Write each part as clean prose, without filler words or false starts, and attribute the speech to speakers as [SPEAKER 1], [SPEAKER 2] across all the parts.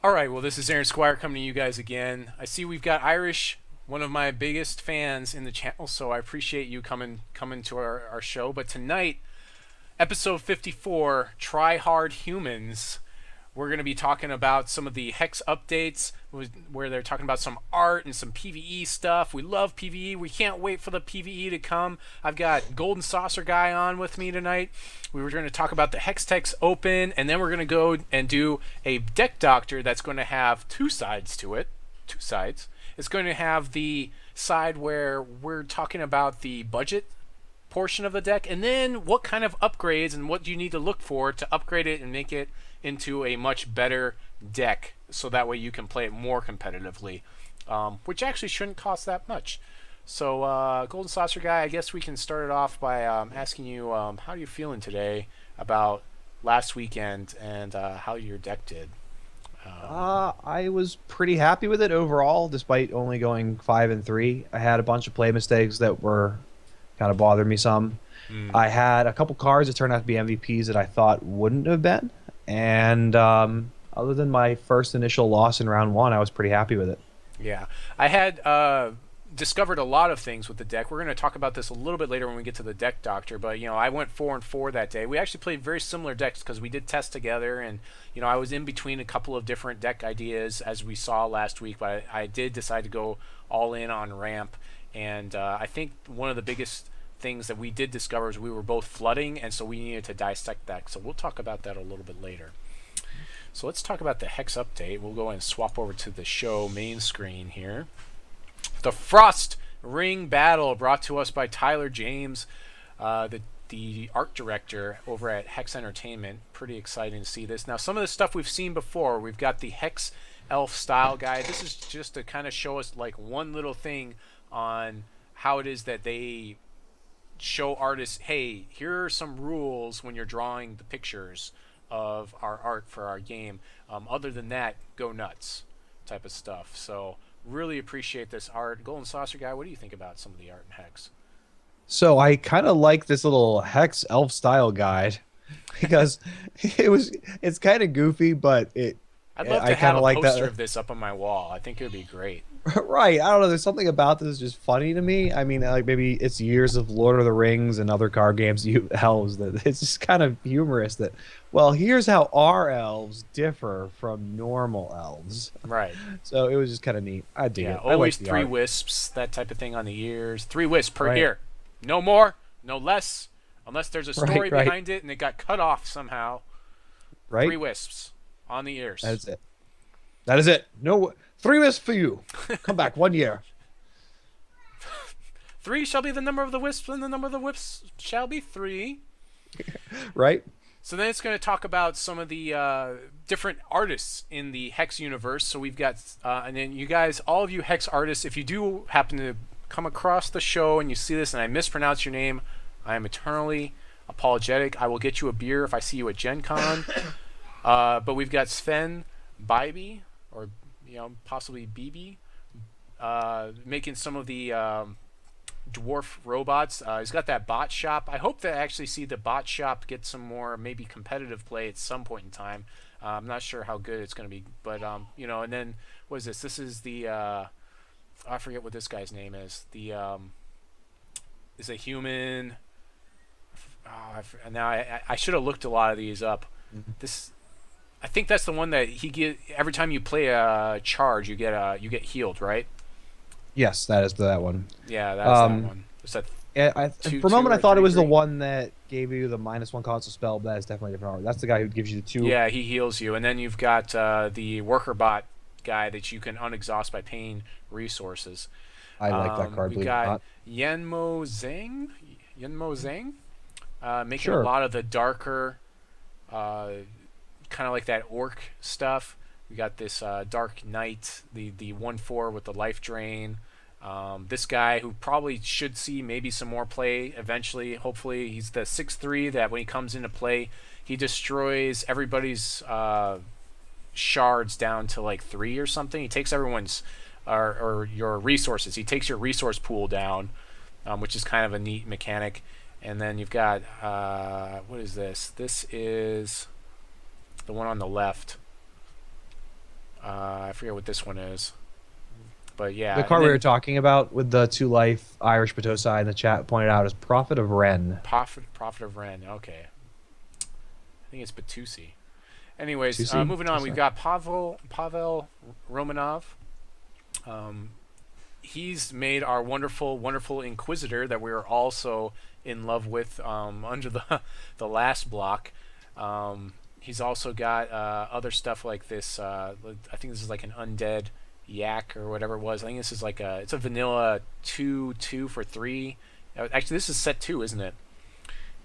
[SPEAKER 1] All right, well, this is Aaron Squire coming to you guys again. I see we've got Irish, one of my biggest fans in the channel, so I appreciate you coming to our show. But tonight, episode 54, Try Hard Humans, we're going to be talking about some of the Hex updates, where they're talking about some art and some PvE stuff. We love PvE. We can't wait for the PvE to come. I've got Golden Saucer Guy on with me tonight. We were going to talk about the Hex Techs Open, and then we're going to go and do a deck doctor that's going to have two sides to it. Two sides. It's going to have the side where we're talking about the budget portion of the deck, and then what kind of upgrades and what do you need to look for to upgrade it and make it into a much better deck, so that way you can play it more competitively, which actually shouldn't cost that much. So Golden Saucer Guy, I guess we can start it off by asking you, how are you feeling today about last weekend and how your deck did?
[SPEAKER 2] I was pretty happy with it overall, despite only going 5-3. I had a bunch of play mistakes that were kind of bothering me some. I had a couple cards that turned out to be MVPs that I thought wouldn't have been. And other than my first initial loss in round one, I was pretty happy with it.
[SPEAKER 1] Yeah. I had discovered a lot of things with the deck. We're going to talk about this a little bit later when we get to the deck doctor, but I went 4-4 that day. We actually played very similar decks because we did test together, and I was in between a couple of different deck ideas as we saw last week, but I did decide to go all in on ramp. And I think one of the biggest things that we did discover is we were both flooding, and so we needed to dissect that. So we'll talk about that a little bit later. So let's talk about the Hex update. We'll go and swap over to the show main screen here. The Frost Ring Battle, brought to us by Tyler James, the art director over at Hex Entertainment. Pretty exciting to see this. Now, some of the stuff we've seen before. We've got the Hex Elf style guide. This is just to kind of show us like one little thing on how it is that they show artists, hey, here are some rules when you're drawing the pictures of our art for our game. Other than that, go nuts type of stuff. So really appreciate this art. Golden Saucer Guy, what do you think about some of the art in Hex?
[SPEAKER 2] So I kind of like this little Hex Elf style guide because it's kind of goofy, but
[SPEAKER 1] I'd love to have a poster of this up on my wall. I think it would be great.
[SPEAKER 2] Right. I don't know. There's something about this just funny to me. I mean, like maybe it's years of Lord of the Rings and other card games elves that it's just kind of humorous that, well, here's how our elves differ from normal elves.
[SPEAKER 1] Right.
[SPEAKER 2] So it was just kind of neat. I dig it.
[SPEAKER 1] Always three wisps, that type of thing on the ears. 3 wisps per ear. No more, no less, unless there's a story behind it and it got cut off somehow.
[SPEAKER 2] Right.
[SPEAKER 1] 3 wisps on the ears.
[SPEAKER 2] That is it. That is it. No, 3 wisps for you. Come back 1 year.
[SPEAKER 1] 3 shall be the number of the wisps, and the number of the wisps shall be 3.
[SPEAKER 2] Right.
[SPEAKER 1] So then it's going to talk about some of the different artists in the Hex universe. So we've got, and then you guys, all of you Hex artists, if you do happen to come across the show and you see this and I mispronounce your name, I am eternally apologetic. I will get you a beer if I see you at Gen Con. But we've got Sven Bybee, or possibly BB, making some of the dwarf robots. He's got that bot shop. I hope to actually see the bot shop get some more maybe competitive play at some point in time. I'm not sure how good it's going to be, but and then what is this? This is the I forget what this guy's name is. The is a human. Now I should have looked a lot of these up. This. I think that's the one that he get every time you play a charge, you get healed, right?
[SPEAKER 2] Yes, that is that one.
[SPEAKER 1] Yeah, that's that one. It's that
[SPEAKER 2] for a moment, I thought it was the one that gave you the -1 console spell, but that is definitely a different art. That's the guy who gives you the 2.
[SPEAKER 1] Yeah, he heals you, and then you've got the worker bot guy that you can unexhaust by paying resources.
[SPEAKER 2] I like that card.
[SPEAKER 1] We got Yenmo Zhang, making a lot of the darker. Kind of like that orc stuff. We got this Dark Knight, the 1/4 with the life drain. This guy who probably should see maybe some more play eventually. Hopefully, he's the 6/3 that when he comes into play, he destroys everybody's shards down to like 3 or something. He takes everyone's or your resources. He takes your resource pool down, which is kind of a neat mechanic. And then you've got what is this? This is the one on the left. I forget what this one is. But yeah.
[SPEAKER 2] The card we were talking about with the 2 life Irish Batosai in the chat pointed out is Prophet of Ren.
[SPEAKER 1] Prophet of Ren. Okay. I think it's Batusi. Anyways,
[SPEAKER 2] Batusi?
[SPEAKER 1] moving on, we've got Pavel Romanov. He's made our wonderful Inquisitor that we were also in love with under the last block. He's also got other stuff like this. I think this is like an undead yak or whatever it was. I think this is like it's a vanilla 2/2 for 3. Actually, this is set 2, isn't it?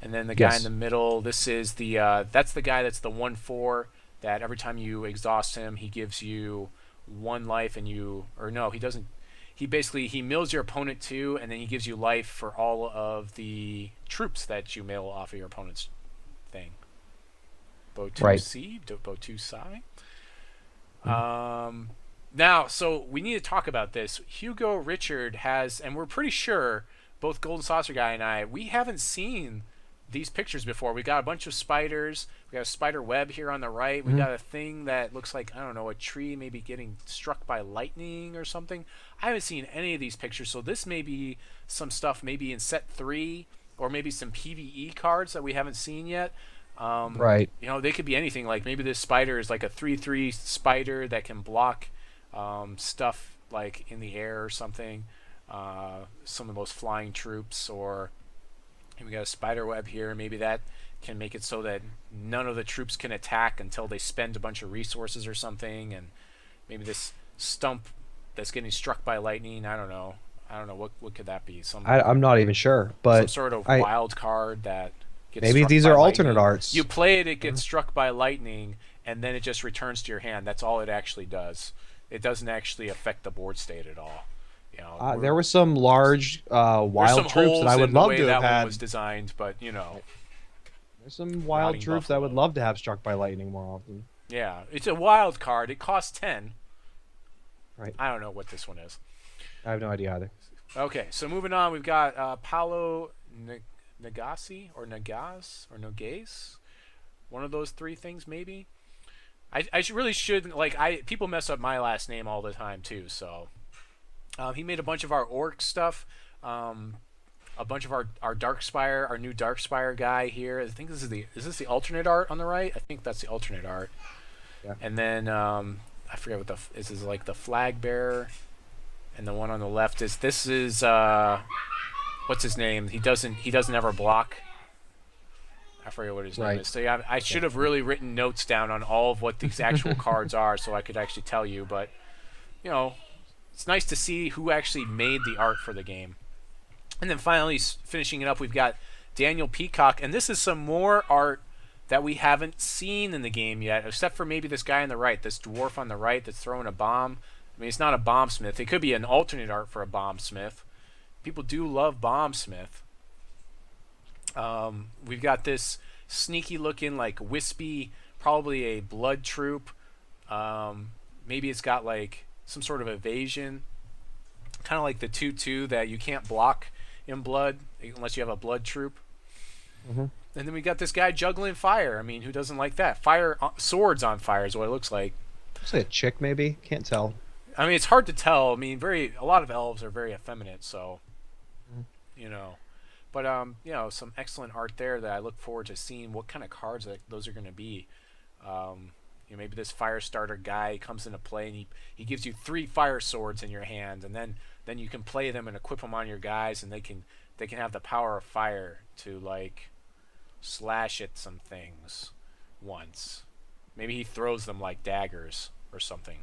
[SPEAKER 1] And then the guy in the middle, this is that's the guy that's the 1/4 that every time you exhaust him, he gives you 1 life, and he doesn't. He mills your opponent 2, and then he gives you life for all of the troops that you mill off of your opponent's thing. Botusi, Botusai. Now, so we need to talk about this. Hugo Richard has, and we're pretty sure, both Golden Saucer Guy and I, we haven't seen these pictures before. We got a bunch of spiders. We got a spider web here on the right. We got a thing that looks like, I don't know, a tree maybe getting struck by lightning or something. I haven't seen any of these pictures, so this may be some stuff maybe in set 3, or maybe some PvE cards that we haven't seen yet.
[SPEAKER 2] Right.
[SPEAKER 1] They could be anything. Like maybe this spider is like a 3/3 spider that can block stuff like in the air or something. Some of those flying troops, or we got a spider web here. Maybe that can make it so that none of the troops can attack until they spend a bunch of resources or something. And maybe this stump that's getting struck by lightning. I don't know. What could that be?
[SPEAKER 2] I'm not even sure, but
[SPEAKER 1] some sort of wild card that gets
[SPEAKER 2] maybe these are alternate arts.
[SPEAKER 1] You play it, it gets struck by lightning, and then it just returns to your hand. That's all it actually does. It doesn't actually affect the board state at all.
[SPEAKER 2] There were some large wild troops that I would love to have had.
[SPEAKER 1] That one was designed, but
[SPEAKER 2] there's some wild troops that I would love to have struck by lightning more often.
[SPEAKER 1] Yeah, it's a wild card. It costs 10.
[SPEAKER 2] Right.
[SPEAKER 1] I don't know what this one is.
[SPEAKER 2] I have no idea either.
[SPEAKER 1] Okay, so moving on, we've got Paolo Nagasi or Nagaz or Nogues. One of those 3 things, maybe. I really should, people mess up my last name all the time too. So he made a bunch of our orc stuff, a bunch of our Darkspire, our new Darkspire guy here. I think is this the alternate art on the right? I think that's the alternate art.
[SPEAKER 2] Yeah.
[SPEAKER 1] And then I forget what this is, like the flag bearer, and the one on the left is what's his name? He doesn't ever block. I forget what his name is. So yeah, I should have really written notes down on all of what these actual cards are, so I could actually tell you. But it's nice to see who actually made the art for the game. And then finally, finishing it up, we've got Daniel Peacock, and this is some more art that we haven't seen in the game yet, except for maybe this guy on the right, this dwarf on the right that's throwing a bomb. I mean, it's not a bombsmith. It could be an alternate art for a bombsmith. People do love bombsmith. We've got this sneaky looking, like wispy, probably a blood troop. Maybe it's got like some sort of evasion, kind of like the 2/2 that you can't block in blood unless you have a blood troop. And then we got this guy juggling fire. I mean, who doesn't like that? Fire, swords on fire is what it looks like.
[SPEAKER 2] Looks like a chick, maybe. Can't tell.
[SPEAKER 1] I mean, it's hard to tell. I mean, a lot of elves are very effeminate, so But some excellent art there that I look forward to seeing what kind of cards those are going to be. Maybe this fire starter guy comes into play and he gives you 3 fire swords in your hand, and then you can play them and equip them on your guys, and they can have the power of fire to like slash at some things once. Maybe he throws them like daggers or something.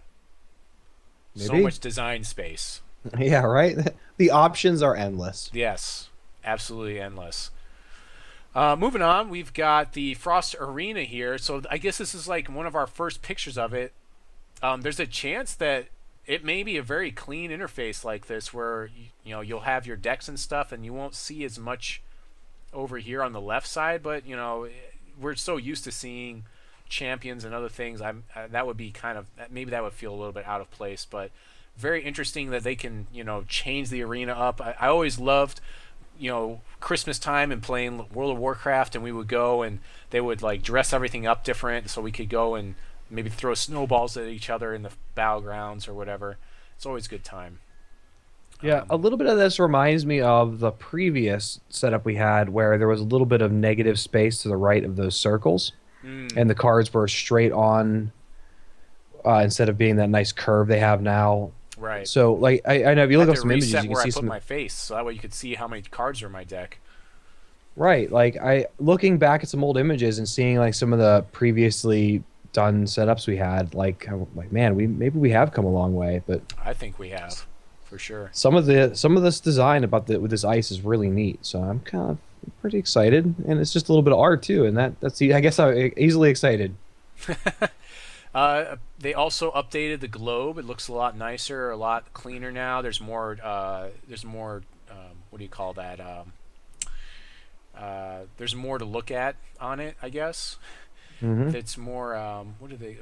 [SPEAKER 1] Maybe. So much design space.
[SPEAKER 2] Yeah, right? The options are endless.
[SPEAKER 1] Yes, absolutely endless. Moving on, we've got the Frost Arena here. So I guess this is like one of our first pictures of it. There's a chance that it may be a very clean interface like this, where you'll have your decks and stuff, and you won't see as much over here on the left side. But we're so used to seeing champions and other things. That would be maybe that would feel a little bit out of place, but very interesting that they can change the arena up. I always loved Christmas time and playing World of Warcraft, and we would go and they would like dress everything up different, so we could go and maybe throw snowballs at each other in the battlegrounds or whatever. It's always a good time.
[SPEAKER 2] Yeah, a little bit of this reminds me of the previous setup we had where there was a little bit of negative space to the right of those circles, and the cards were straight on instead of being that nice curve they have now.
[SPEAKER 1] Right.
[SPEAKER 2] So, like, I know if you look up some images, you can
[SPEAKER 1] where
[SPEAKER 2] see
[SPEAKER 1] I put
[SPEAKER 2] some.
[SPEAKER 1] my face, so that way you could see how many cards are in my deck.
[SPEAKER 2] Right, like looking back at some old images and seeing like some of the previously done setups we had, like I'm like, man, maybe we have come a long way, but
[SPEAKER 1] I think we have, for sure.
[SPEAKER 2] some of this design with this ice is really neat. So I'm kind of pretty excited, and it's just a little bit of art too, and I guess I'm easily excited.
[SPEAKER 1] They also updated the globe. It looks a lot nicer, a lot cleaner now. There's more. What do you call that? There's more to look at on it, I guess. It's more.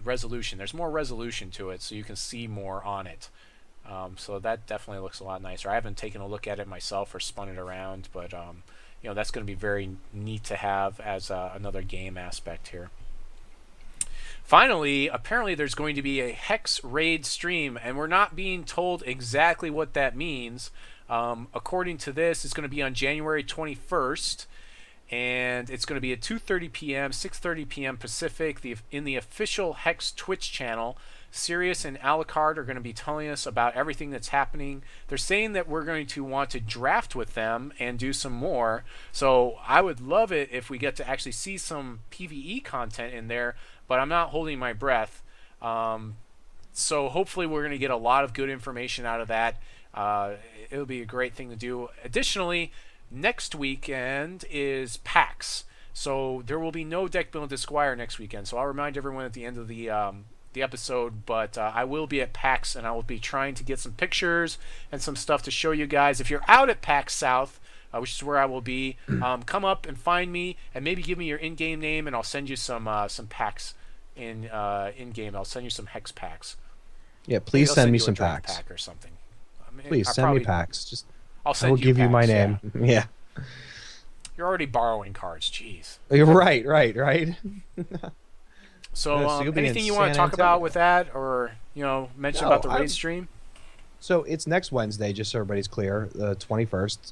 [SPEAKER 1] Resolution. There's more resolution to it, so you can see more on it. So that definitely looks a lot nicer. I haven't taken a look at it myself or spun it around, but that's going to be very neat to have as another game aspect here. Finally, apparently there's going to be a Hex raid stream, and we're not being told exactly what that means. According to this, it's going to be on January 21st, and it's going to be at 2:30 p.m., 6:30 p.m. Pacific, in the official Hex Twitch channel. Sirius and Alucard are going to be telling us about everything that's happening. They're saying that we're going to want to draft with them and do some more. So I would love it if we get to actually see some PvE content in there, but I'm not holding my breath. So hopefully we're going to get a lot of good information out of that. It'll be a great thing to do. Additionally, next weekend is PAX. So there will be no deck build to Squire next weekend. So I'll remind everyone at the end of the episode, but I will be at PAX, and I will be trying to get some pictures and some stuff to show you guys. If you're out at PAX South, which is where I will be, come up and find me, and maybe give me your in-game name, and I'll send you some packs in-game. I'll send you some Hex packs.
[SPEAKER 2] Yeah, please send me some
[SPEAKER 1] draft
[SPEAKER 2] packs.
[SPEAKER 1] Pack or something.
[SPEAKER 2] Please send me packs.
[SPEAKER 1] I
[SPEAKER 2] will give you my name. Yeah.
[SPEAKER 1] You're already borrowing cards. Jeez.
[SPEAKER 2] Right.
[SPEAKER 1] So, anything you want to talk about with that, or mention about the raid stream?
[SPEAKER 2] So it's next Wednesday, just so everybody's clear, the 21st.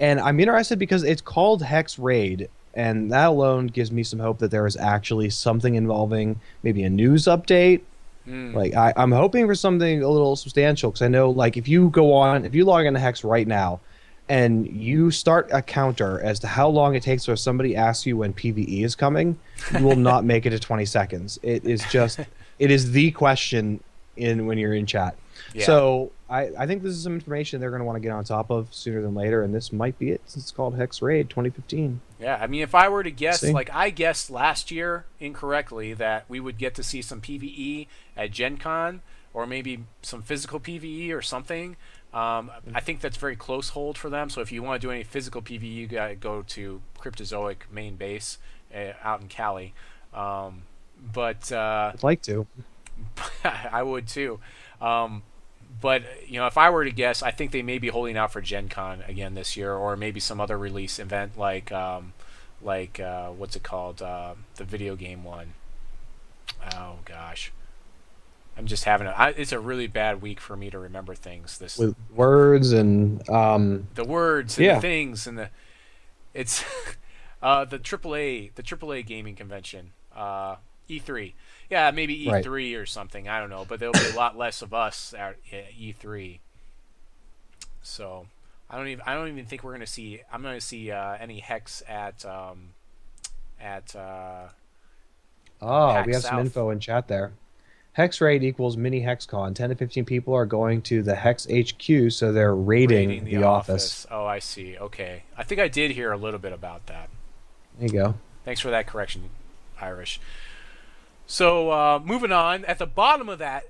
[SPEAKER 2] And I'm interested because it's called Hex Raid, and that alone gives me some hope that there is actually something involving maybe a news update. Like I'm hoping for something a little substantial, because I know, like, if you log into Hex right now, and you start a counter as to how long it takes, or somebody asks you when PvE is coming, you will not make it to 20 seconds. It is the question when you're in chat. Yeah. So I think this is some information they're going to want to get on top of sooner than later, and this might be it, since it's called Hex Raid 2015.
[SPEAKER 1] Yeah, I mean, if I were to guess, I guessed last year incorrectly that we would get to see some PvE at Gen Con, or maybe some physical PvE or something. I think that's very close hold for them. So if you want to do any physical PvE, you got to go to Cryptozoic main base out in Cali.
[SPEAKER 2] I'd like to.
[SPEAKER 1] I would too. But if I were to guess, I think they may be holding out for Gen Con again this year, or maybe some other release event like what's it called? The video game one. Oh gosh. I'm just having it's a really bad week for me to remember things.
[SPEAKER 2] With words and
[SPEAKER 1] the words and the things and it's the AAA gaming convention, E3. Yeah, maybe E3 or something. I don't know, but there'll be a lot less of us at E3. So I don't even think we're gonna see. I'm gonna see any Hex at.
[SPEAKER 2] We have some info in chat there. Hex Raid equals mini HexCon. 10 to 15 people are going to the Hex HQ, so they're raiding the office.
[SPEAKER 1] Oh, I see. Okay. I think I did hear a little bit about that.
[SPEAKER 2] There you go.
[SPEAKER 1] Thanks for that correction, Irish. So, moving on. At the bottom of that,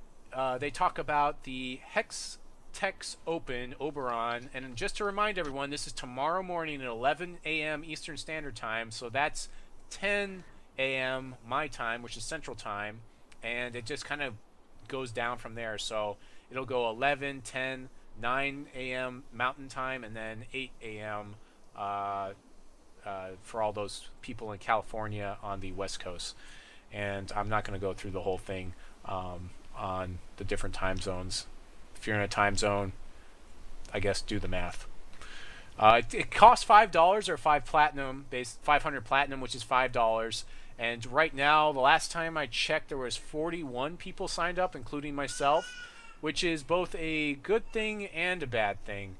[SPEAKER 1] they talk about the Hex Tex Open Oberon. And just to remind everyone, this is tomorrow morning at 11 a.m. Eastern Standard Time. So that's 10 a.m. my time, which is Central Time. And it just kind of goes down from there. So it'll go 11, 10, 9 a.m. Mountain Time, and then 8 a.m. For all those people in California on the West Coast. and I'm not going to go through the whole thing on the different time zones. If you're in a time zone, I guess do the math. It costs $5 or 500 platinum, which is $5. And right now, the last time I checked, there was 41 people signed up, including myself, which is both a good thing and a bad thing,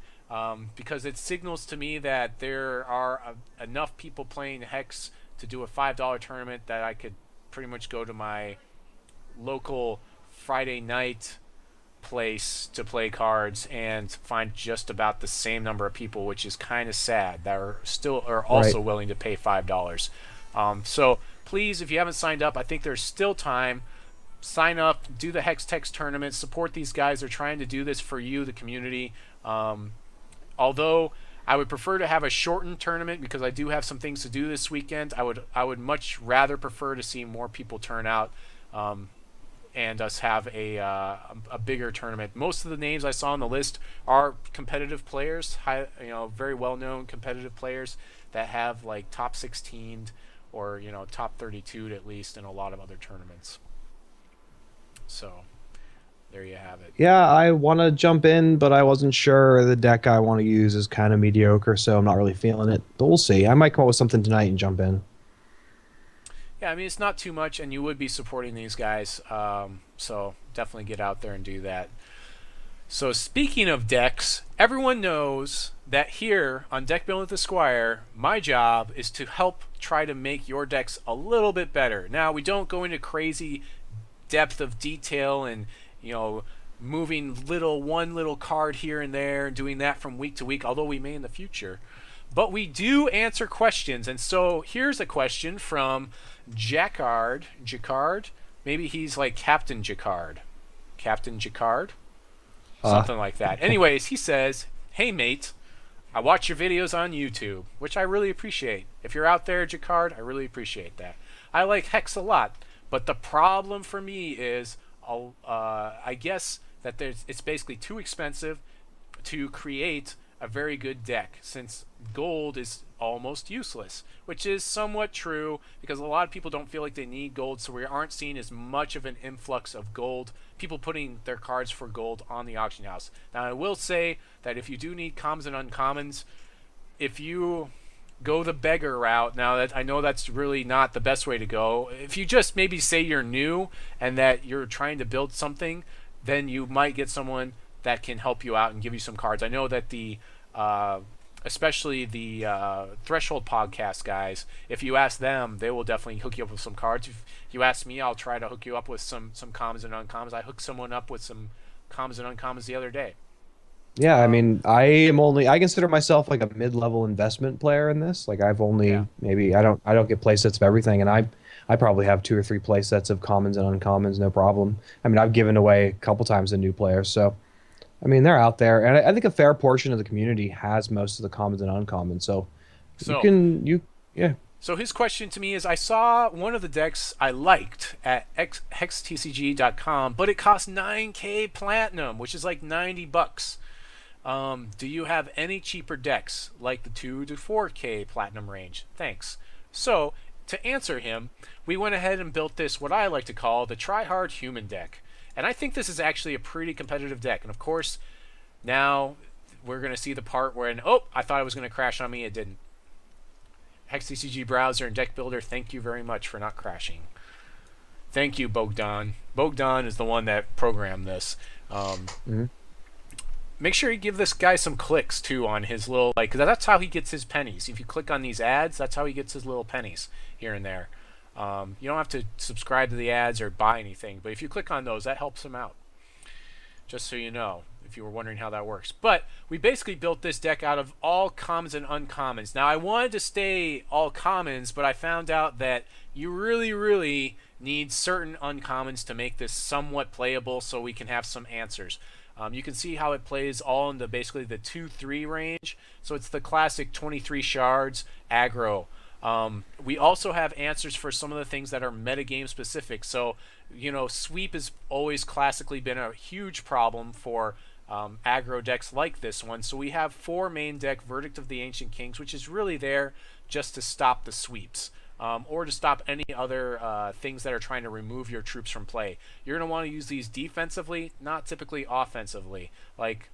[SPEAKER 1] because it signals to me that there are enough people playing Hex to do a $5 tournament that I could pretty much go to my local Friday night place to play cards and find just about the same number of people, which is kind of sad, that are also willing to pay $5. So please, if you haven't signed up, I think there's still time. Sign up, do the Hex Text tournament, support these guys. They're trying to do this for you, the community. Although I would prefer to have a shortened tournament because I do have some things to do this weekend. I would much rather prefer to see more people turn out and us have a bigger tournament. Most of the names I saw on the list are competitive players, very well-known competitive players that have like top 16 or top 32 at least in a lot of other tournaments. So there you have it.
[SPEAKER 2] Yeah, I want to jump in, but I wasn't sure. The deck I want to use is kind of mediocre, so I'm not really feeling it. But we'll see. I might come up with something tonight and jump in.
[SPEAKER 1] Yeah, I mean, it's not too much, and you would be supporting these guys, so definitely get out there and do that. So speaking of decks, everyone knows that here on Deck Building with the Squire, my job is to help try to make your decks a little bit better. Now, we don't go into crazy depth of detail and moving one little card here and there and doing that from week to week, although we may in the future. But we do answer questions, and so here's a question from Jacquard. Maybe he's like Captain Jacquard. Something like that. Anyways, he says, "Hey mate, I watch your videos on YouTube," which I really appreciate. If you're out there, Jacquard, I really appreciate that. I like Hex a lot, but the problem for me is I guess that it's basically too expensive to create a very good deck, since gold is almost useless, which is somewhat true because a lot of people don't feel like they need gold, so we aren't seeing as much of an influx of gold, people putting their cards for gold on the auction house. Now, I will say that if you do need commons and uncommons, if you go the beggar route, now that I know that's really not the best way to go, if you just maybe say you're new and that you're trying to build something, then you might get someone that can help you out and give you some cards. I know that especially the Threshold podcast guys, if you ask them, they will definitely hook you up with some cards. If you ask me, I'll try to hook you up with some commons and uncommons. I hooked someone up with some commons and uncommons the other day.
[SPEAKER 2] Yeah, I mean, I consider myself like a mid-level investment player in this. Like I've only maybe I don't get play sets of everything, and I probably have 2 or 3 play sets of commons and uncommons, no problem. I mean, I've given away a couple times to new players, so I mean, they're out there, and I think a fair portion of the community has most of the commons and uncommons. So yeah.
[SPEAKER 1] So his question to me is, I saw one of the decks I liked at hextcg.com, but it cost 9k platinum, which is like $90. Do you have any cheaper decks like the 2 to 4k platinum range? Thanks. So to answer him, we went ahead and built this, what I like to call the try-hard human deck. And I think this is actually a pretty competitive deck. And of course, now we're going to see the part where, I thought it was going to crash on me. It didn't. HexTCG Browser and Deck Builder, thank you very much for not crashing. Thank you, Bogdan. Bogdan is the one that programmed this. Make sure you give this guy some clicks, too, on his little, because that's how he gets his pennies. If you click on these ads, that's how he gets his little pennies here and there. You don't have to subscribe to the ads or buy anything, but if you click on those, that helps him out. Just so you know, if you were wondering how that works. But we basically built this deck out of all commons and uncommons. Now, I wanted to stay all commons, but I found out that you really, really need certain uncommons to make this somewhat playable so we can have some answers. You can see how it plays all in basically the 2-3 range. So it's the classic 23 shards, aggro. We also have answers for some of the things that are metagame specific. So, sweep has always classically been a huge problem for aggro decks like this one. So we have 4 main deck, Verdict of the Ancient Kings, which is really there just to stop the sweeps. or to stop any other things that are trying to remove your troops from play. You're going to want to use these defensively, not typically offensively. Like,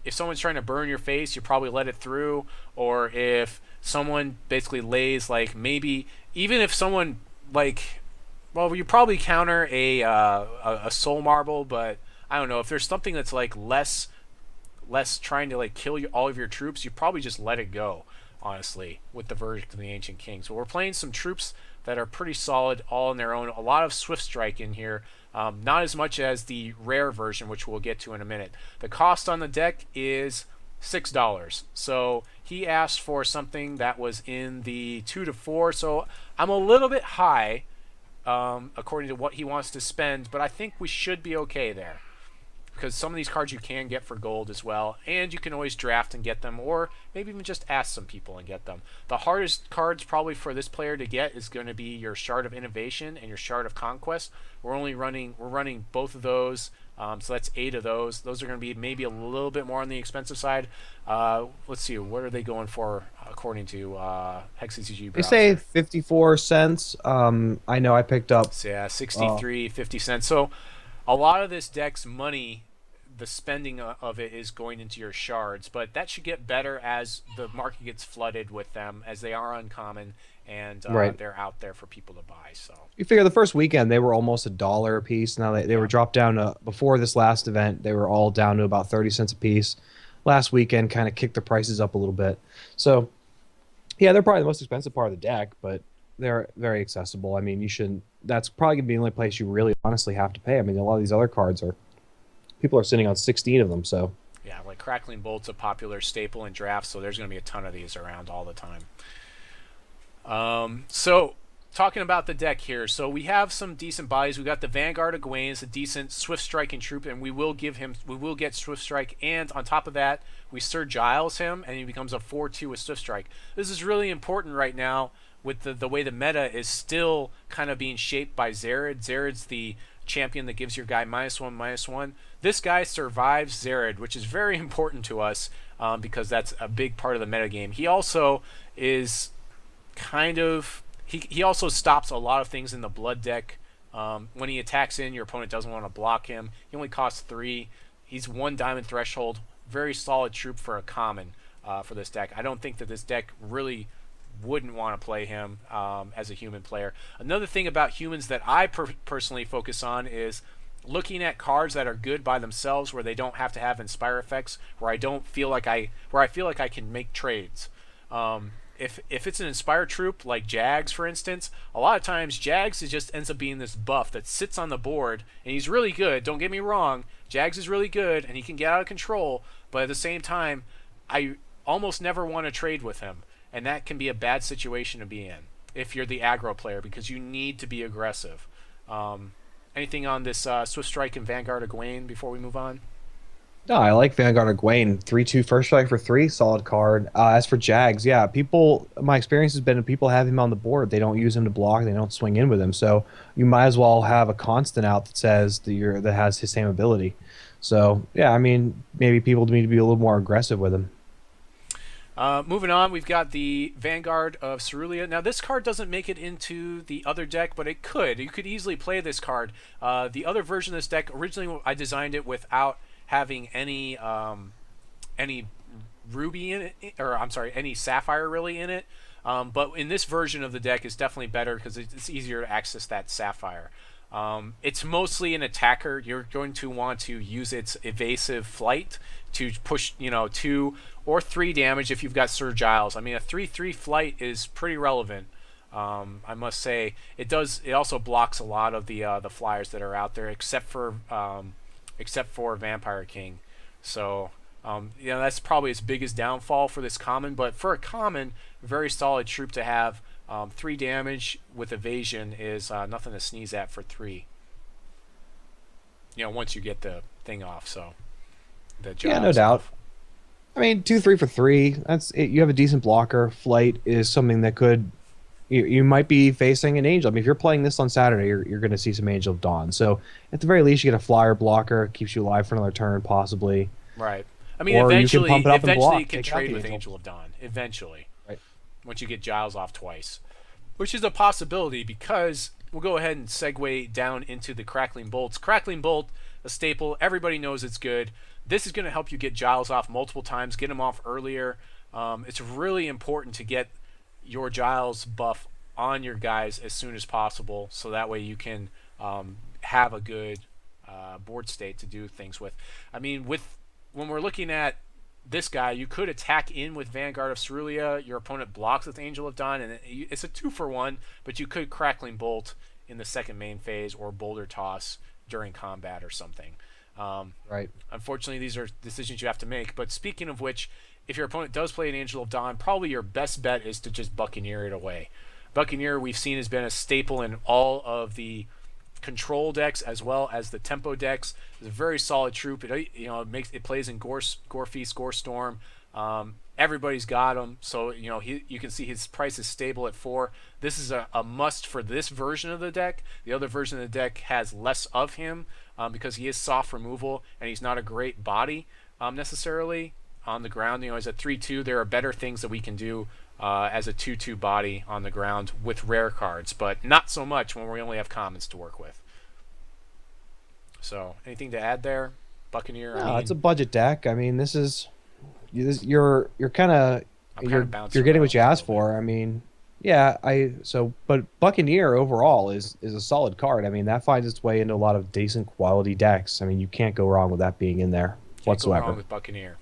[SPEAKER 1] if someone's trying to burn your face, you probably let it through. Or if someone basically lays, like, maybe even if someone, like, well, you probably counter a soul marble, but I don't know, if there's something that's like less trying to like kill all of your troops, you probably just let it go, honestly, with the Verdict of the Ancient King. So we're playing some troops that are pretty solid all on their own. A lot of Swift Strike in here, not as much as the rare version, which we'll get to in a minute. The cost on the deck is $6. So he asked for something that was in the 2 to 4, so I'm a little bit high according to what he wants to spend, but I think we should be okay there, because some of these cards you can get for gold as well, and you can always draft and get them, or maybe even just ask some people and get them. The hardest cards probably for this player to get is going to be your Shard of Innovation and your Shard of Conquest. We're running both of those, so that's 8 of those. Those are going to be maybe a little bit more on the expensive side. Let's see, what are they going for according to Hex Updates?
[SPEAKER 2] They say 54 cents. I know I picked up.
[SPEAKER 1] So yeah, 63, 50 cents. So a lot of this deck's money, the spending of it is going into your shards, but that should get better as the market gets flooded with them, as they are uncommon, and they're out there for people to buy. So
[SPEAKER 2] you figure the first weekend they were almost $1 a piece. Now they were dropped down to, before this last event, they were all down to about 30 cents a piece. Last weekend kind of kicked the prices up a little bit. So yeah, they're probably the most expensive part of the deck, but they're very accessible. I mean, you shouldn't. That's probably gonna be the only place you really honestly have to pay. I mean, a lot of these other cards are, people are sitting on 16 of them. So
[SPEAKER 1] yeah, like Crackling Bolt's a popular staple in drafts, so there's gonna be a ton of these around all the time. So talking about the deck here, so we have some decent buys. We got the Vanguard of Gawaine, it's a decent swift striking troop, and we will get swift strike, and on top of that, we Sir Giles him, and he becomes a 4/2 with swift strike. This is really important right now with the way the meta is still kind of being shaped by Zerid. Zerid's the champion that gives your guy -1/-1. This guy survives Zerid, which is very important to us because that's a big part of the meta game. He also is kind of he also stops a lot of things in the blood deck. When he attacks in, your opponent doesn't want to block him. He only costs 3. He's 1 diamond threshold. Very solid troop for a common for this deck. I don't think that this deck really wouldn't want to play him as a human player. Another thing about humans that I personally focus on is looking at cards that are good by themselves, where they don't have to have inspire effects, where I feel like I can make trades. If it's an inspired troop like Jags, for instance, a lot of times Jags just ends up being this buff that sits on the board, and he's really good. Don't get me wrong, Jags is really good, and he can get out of control. But at the same time, I almost never want to trade with him, and that can be a bad situation to be in if you're the aggro player, because you need to be aggressive. Anything on this Swift Strike and Vanguard of Gawaine before we move on?
[SPEAKER 2] no, I like Vanguard of Gawaine. 3/2 first strike for 3, solid card. As for Jags, yeah, my experience has been people have him on the board. They don't use him to block. They don't swing in with him. So you might as well have a constant out that says that has his same ability. So yeah, I mean, maybe people need to be a little more aggressive with him.
[SPEAKER 1] Moving on, we've got the Vanguard of Cerulea. Now, this card doesn't make it into the other deck, but it could. You could easily play this card. The other version of this deck, originally I designed it without having any ruby in it, or I'm sorry, any sapphire really in it. But in this version of the deck, it's definitely better because it's easier to access that sapphire. It's mostly an attacker. You're going to want to use its evasive flight to push, 2 or 3 damage if you've got Sir Giles. I mean, a 3/3 flight is pretty relevant. I must say it also blocks a lot of the flyers that are out there, except for Vampire King. So that's probably its biggest downfall for this common. But for a common, very solid troop to have. 3 damage with evasion is nothing to sneeze at for 3. Once you get the thing off. So
[SPEAKER 2] yeah, no doubt. I mean, 2/3 for 3. That's it. You have a decent blocker. Flight is something that could. You might be facing an Angel. I mean, if you're playing this on Saturday, you're going to see some Angel of Dawn. So at the very least, you get a flyer blocker, keeps you alive for another turn, possibly.
[SPEAKER 1] Right. I mean,
[SPEAKER 2] or
[SPEAKER 1] eventually
[SPEAKER 2] you
[SPEAKER 1] you can trade with Angel of Dawn. Eventually.
[SPEAKER 2] Right.
[SPEAKER 1] Once you get Giles off twice. which is a possibility because we'll go ahead and segue down into the Crackling Bolts. Crackling Bolt, a staple. Everybody knows it's good. This is going to help you get Giles off multiple times, get him off earlier. It's really important to get your Giles buff on your guys as soon as possible, so that way you can have a good board state to do things with. I mean, when we're looking at this guy, you could attack in with Vanguard of Cerulea. Your opponent blocks with Angel of Dawn, and it's a 2-for-1, but you could Crackling Bolt in the second main phase or Boulder Toss during combat or something.
[SPEAKER 2] Right.
[SPEAKER 1] Unfortunately, these are decisions you have to make. But speaking of which, if your opponent does play an Angel of Dawn, probably your best bet is to just Buccaneer it away. Buccaneer, we've seen, has been a staple in all of the control decks as well as the tempo decks. It's a very solid troop. It plays in Gore Feast, Gore Storm. Everybody's got him, so you can see his price is stable at 4. This is a must for this version of the deck. The other version of the deck has less of him because he is soft removal and he's not a great body necessarily on the ground. He's at 3/2. There are better things that we can do as a 2/2 body on the ground with rare cards, but not so much when we only have commons to work with. So, anything to add there, Buccaneer?
[SPEAKER 2] No, it's a budget deck. I mean, you're kind of you're getting what you asked for. I mean, yeah, but Buccaneer overall is a solid card. I mean, that finds its way into a lot of decent quality decks. I mean, you can't go wrong with that being in there whatsoever.
[SPEAKER 1] Can't go wrong with Buccaneer.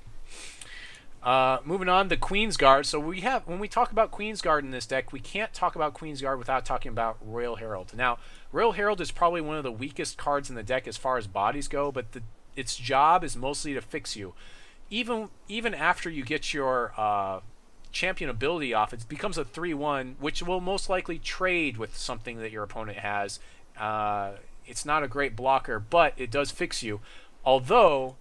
[SPEAKER 1] Moving on, the Queensguard. So when we talk about Queensguard in this deck, we can't talk about Queensguard without talking about Royal Herald. Now, Royal Herald is probably one of the weakest cards in the deck as far as bodies go, but its job is mostly to fix you. Even after you get your champion ability off, it becomes a 3/1, which will most likely trade with something that your opponent has. It's not a great blocker, but it does fix you. Although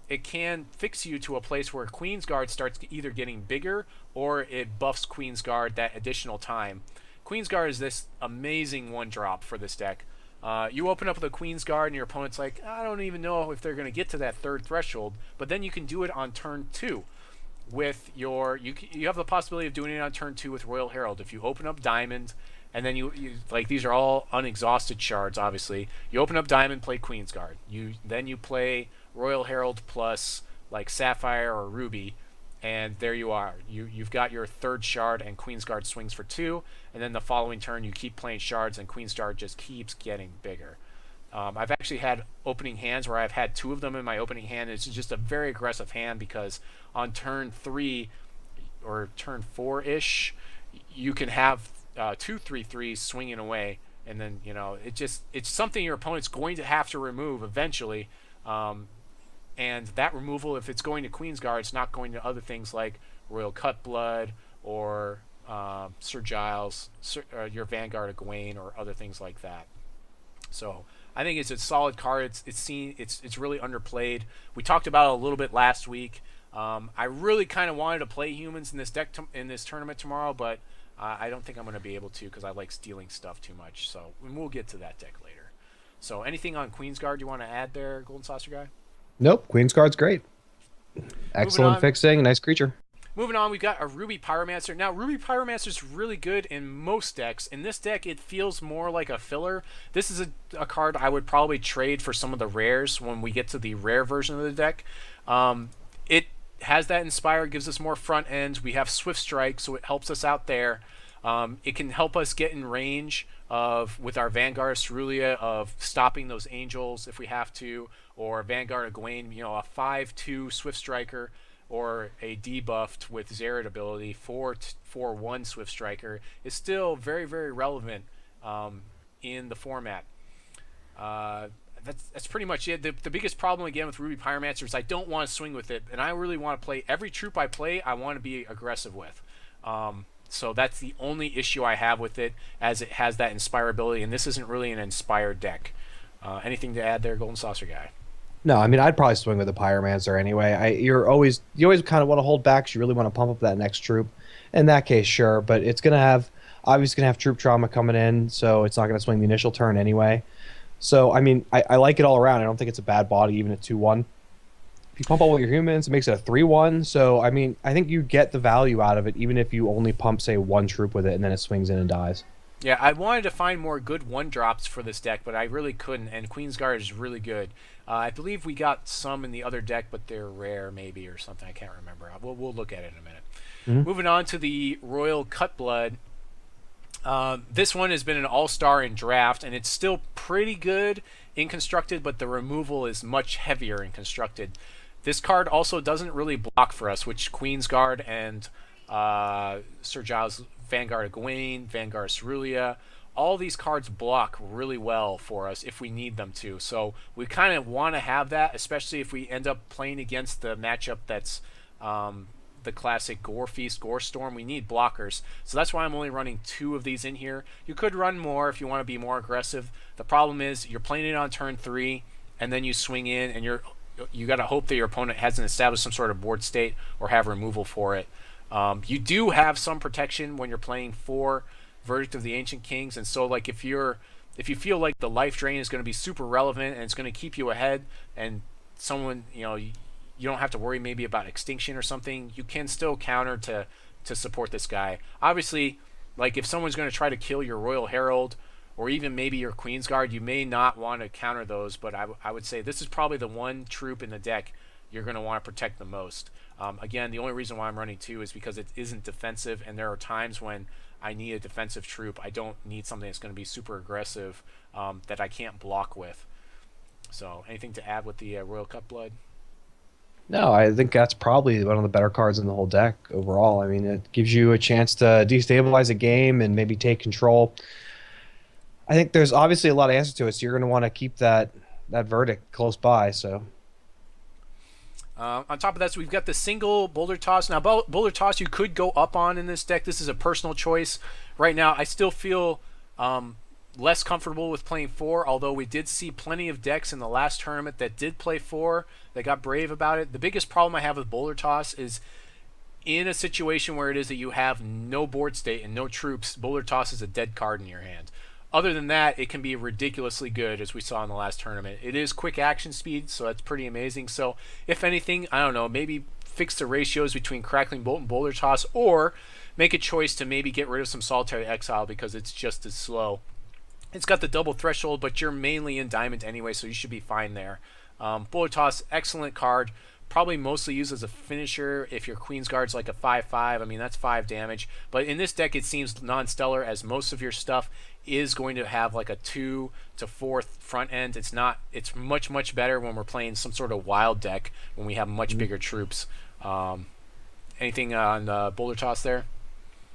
[SPEAKER 1] it can fix you to a place where Queensguard starts either getting bigger or it buffs Queensguard that additional time. Queensguard is this amazing 1-drop for this deck. You open up with a Queensguard and your opponent's like, I don't even know if they're going to get to that 3rd threshold, but then you can do it on turn 2 with you have the possibility of doing it on turn 2 with Royal Herald. If you open up Diamond, and then you these are all unexhausted shards, obviously. You open up Diamond, play Queensguard. Then you play Royal Herald plus like Sapphire or Ruby, and there you are. You've got your 3rd shard, and Queensguard swings for 2, and then the following turn you keep playing shards, and Queensguard just keeps getting bigger. I've actually had opening hands where I've had 2 of them in my opening hand. It's just a very aggressive hand because on turn 3 or turn 4-ish, you can have 2 3/3s swinging away, and then it's something your opponent's going to have to remove eventually. And that removal, if it's going to Queensguard, it's not going to other things like Royal Cutblood or Sir Giles, your Vanguard of Gawaine, or other things like that. So I think it's a solid card. It's really underplayed. We talked about it a little bit last week. I really kind of wanted to play humans in this deck in this tournament tomorrow, but I don't think I'm going to be able to because I like stealing stuff too much. So we'll get to that deck later. So anything on Queensguard you want to add there, Golden Saucer Guy?
[SPEAKER 2] Nope, Queensguard's great. Excellent fixing, nice creature.
[SPEAKER 1] Moving on, we've got a Ruby Pyromancer. Now, Ruby Pyromancer is really good in most decks. In this deck, it feels more like a filler. This is a card I would probably trade for some of the rares when we get to the rare version of the deck. It has that Inspire, gives us more front ends. We have Swift Strike, so it helps us out there. It can help us get in range with our Vanguard of Cerulea of stopping those angels if we have to, or Vanguard of Gawaine, a 5/2 Swift Striker, or a debuffed with Xerath ability 4/1 Swift Striker is still very, very relevant in the format. That's pretty much it. The biggest problem again with Ruby Pyromancer is I don't want to swing with it, and I really want to play every troop I play. I want to be aggressive with. So that's the only issue I have with it, as it has that Inspirability, and this isn't really an inspired deck. Anything to add there, Golden Saucer Guy?
[SPEAKER 2] No, I mean, I'd probably swing with the Pyromancer anyway. You always kind of want to hold back because you really want to pump up that next troop. In that case, sure, but it's obviously gonna have troop trauma coming in, so it's not gonna swing the initial turn anyway. So I mean, I like it all around. I don't think it's a bad body, even at 2/1. If you pump all your humans, it makes it a 3/1. So I mean, I think you get the value out of it, even if you only pump, say, 1 troop with it, and then it swings in and dies.
[SPEAKER 1] Yeah, I wanted to find more good one drops for this deck, but I really couldn't. And Queensguard is really good. I believe we got some in the other deck, but they're rare, maybe, or something. I can't remember. We'll look at it in a minute.
[SPEAKER 2] Mhm.
[SPEAKER 1] Moving on to the Royal Cutblood. This one has been an all-star in draft, and it's still pretty good in constructed, but the removal is much heavier in constructed. This card also doesn't really block for us, which Queensguard and Sir Giles, Vanguard of Gawaine, Vanguard of Cerulea, all these cards block really well for us if we need them to. So we kind of want to have that, especially if we end up playing against the matchup that's the classic Gore Feast, Gore Storm. We need blockers. So that's why I'm only running 2 of these in here. You could run more if you want to be more aggressive. The problem is you're playing it on turn 3, and then you swing in, and you got to hope that your opponent hasn't established some sort of board state or have removal for it. You do have some protection when you're playing for Verdict of the Ancient Kings, and so like if you feel like the life drain is going to be super relevant and it's going to keep you ahead, and someone you don't have to worry maybe about extinction or something, you can still counter to support this guy. Obviously, like if someone's going to try to kill your Royal Herald or even maybe your Queensguard, you may not want to counter those, but I would say this is probably the one troop in the deck you're going to want to protect the most. Again, the only reason why I'm running 2 is because it isn't defensive, and there are times when I need a defensive troop. I don't need something that's going to be super aggressive that I can't block with. So, anything to add with the Royal Cutblood?
[SPEAKER 2] No, I think that's probably one of the better cards in the whole deck overall. I mean, it gives you a chance to destabilize a game and maybe take control. I think there's obviously a lot of answers to it, so you're going to want to keep that verdict close by. So.
[SPEAKER 1] On top of that, so we've got the single Boulder Toss. Now, Boulder Toss you could go up on in this deck. This is a personal choice. Right now, I still feel less comfortable with playing 4, although we did see plenty of decks in the last tournament that did play 4. They got brave about it. The biggest problem I have with Boulder Toss is in a situation where it is that you have no board state and no troops, Boulder Toss is a dead card in your hand. Other than that, it can be ridiculously good, as we saw in the last tournament. It is quick action speed, so that's pretty amazing. So, if anything, I don't know, maybe fix the ratios between Crackling Bolt and Boulder Toss, or make a choice to maybe get rid of some Solitary Exile because it's just as slow. It's got the double threshold, but you're mainly in Diamond anyway, so you should be fine there. Boulder Toss, excellent card. Probably mostly used as a finisher if your Queensguard's like a 5/5. I mean, that's 5 damage. But in this deck, it seems non-stellar, as most of your stuff is going to have like a 2 to 4 front end. It's not. It's much better when we're playing some sort of wild deck when we have much bigger troops. Anything on Boulder Toss there?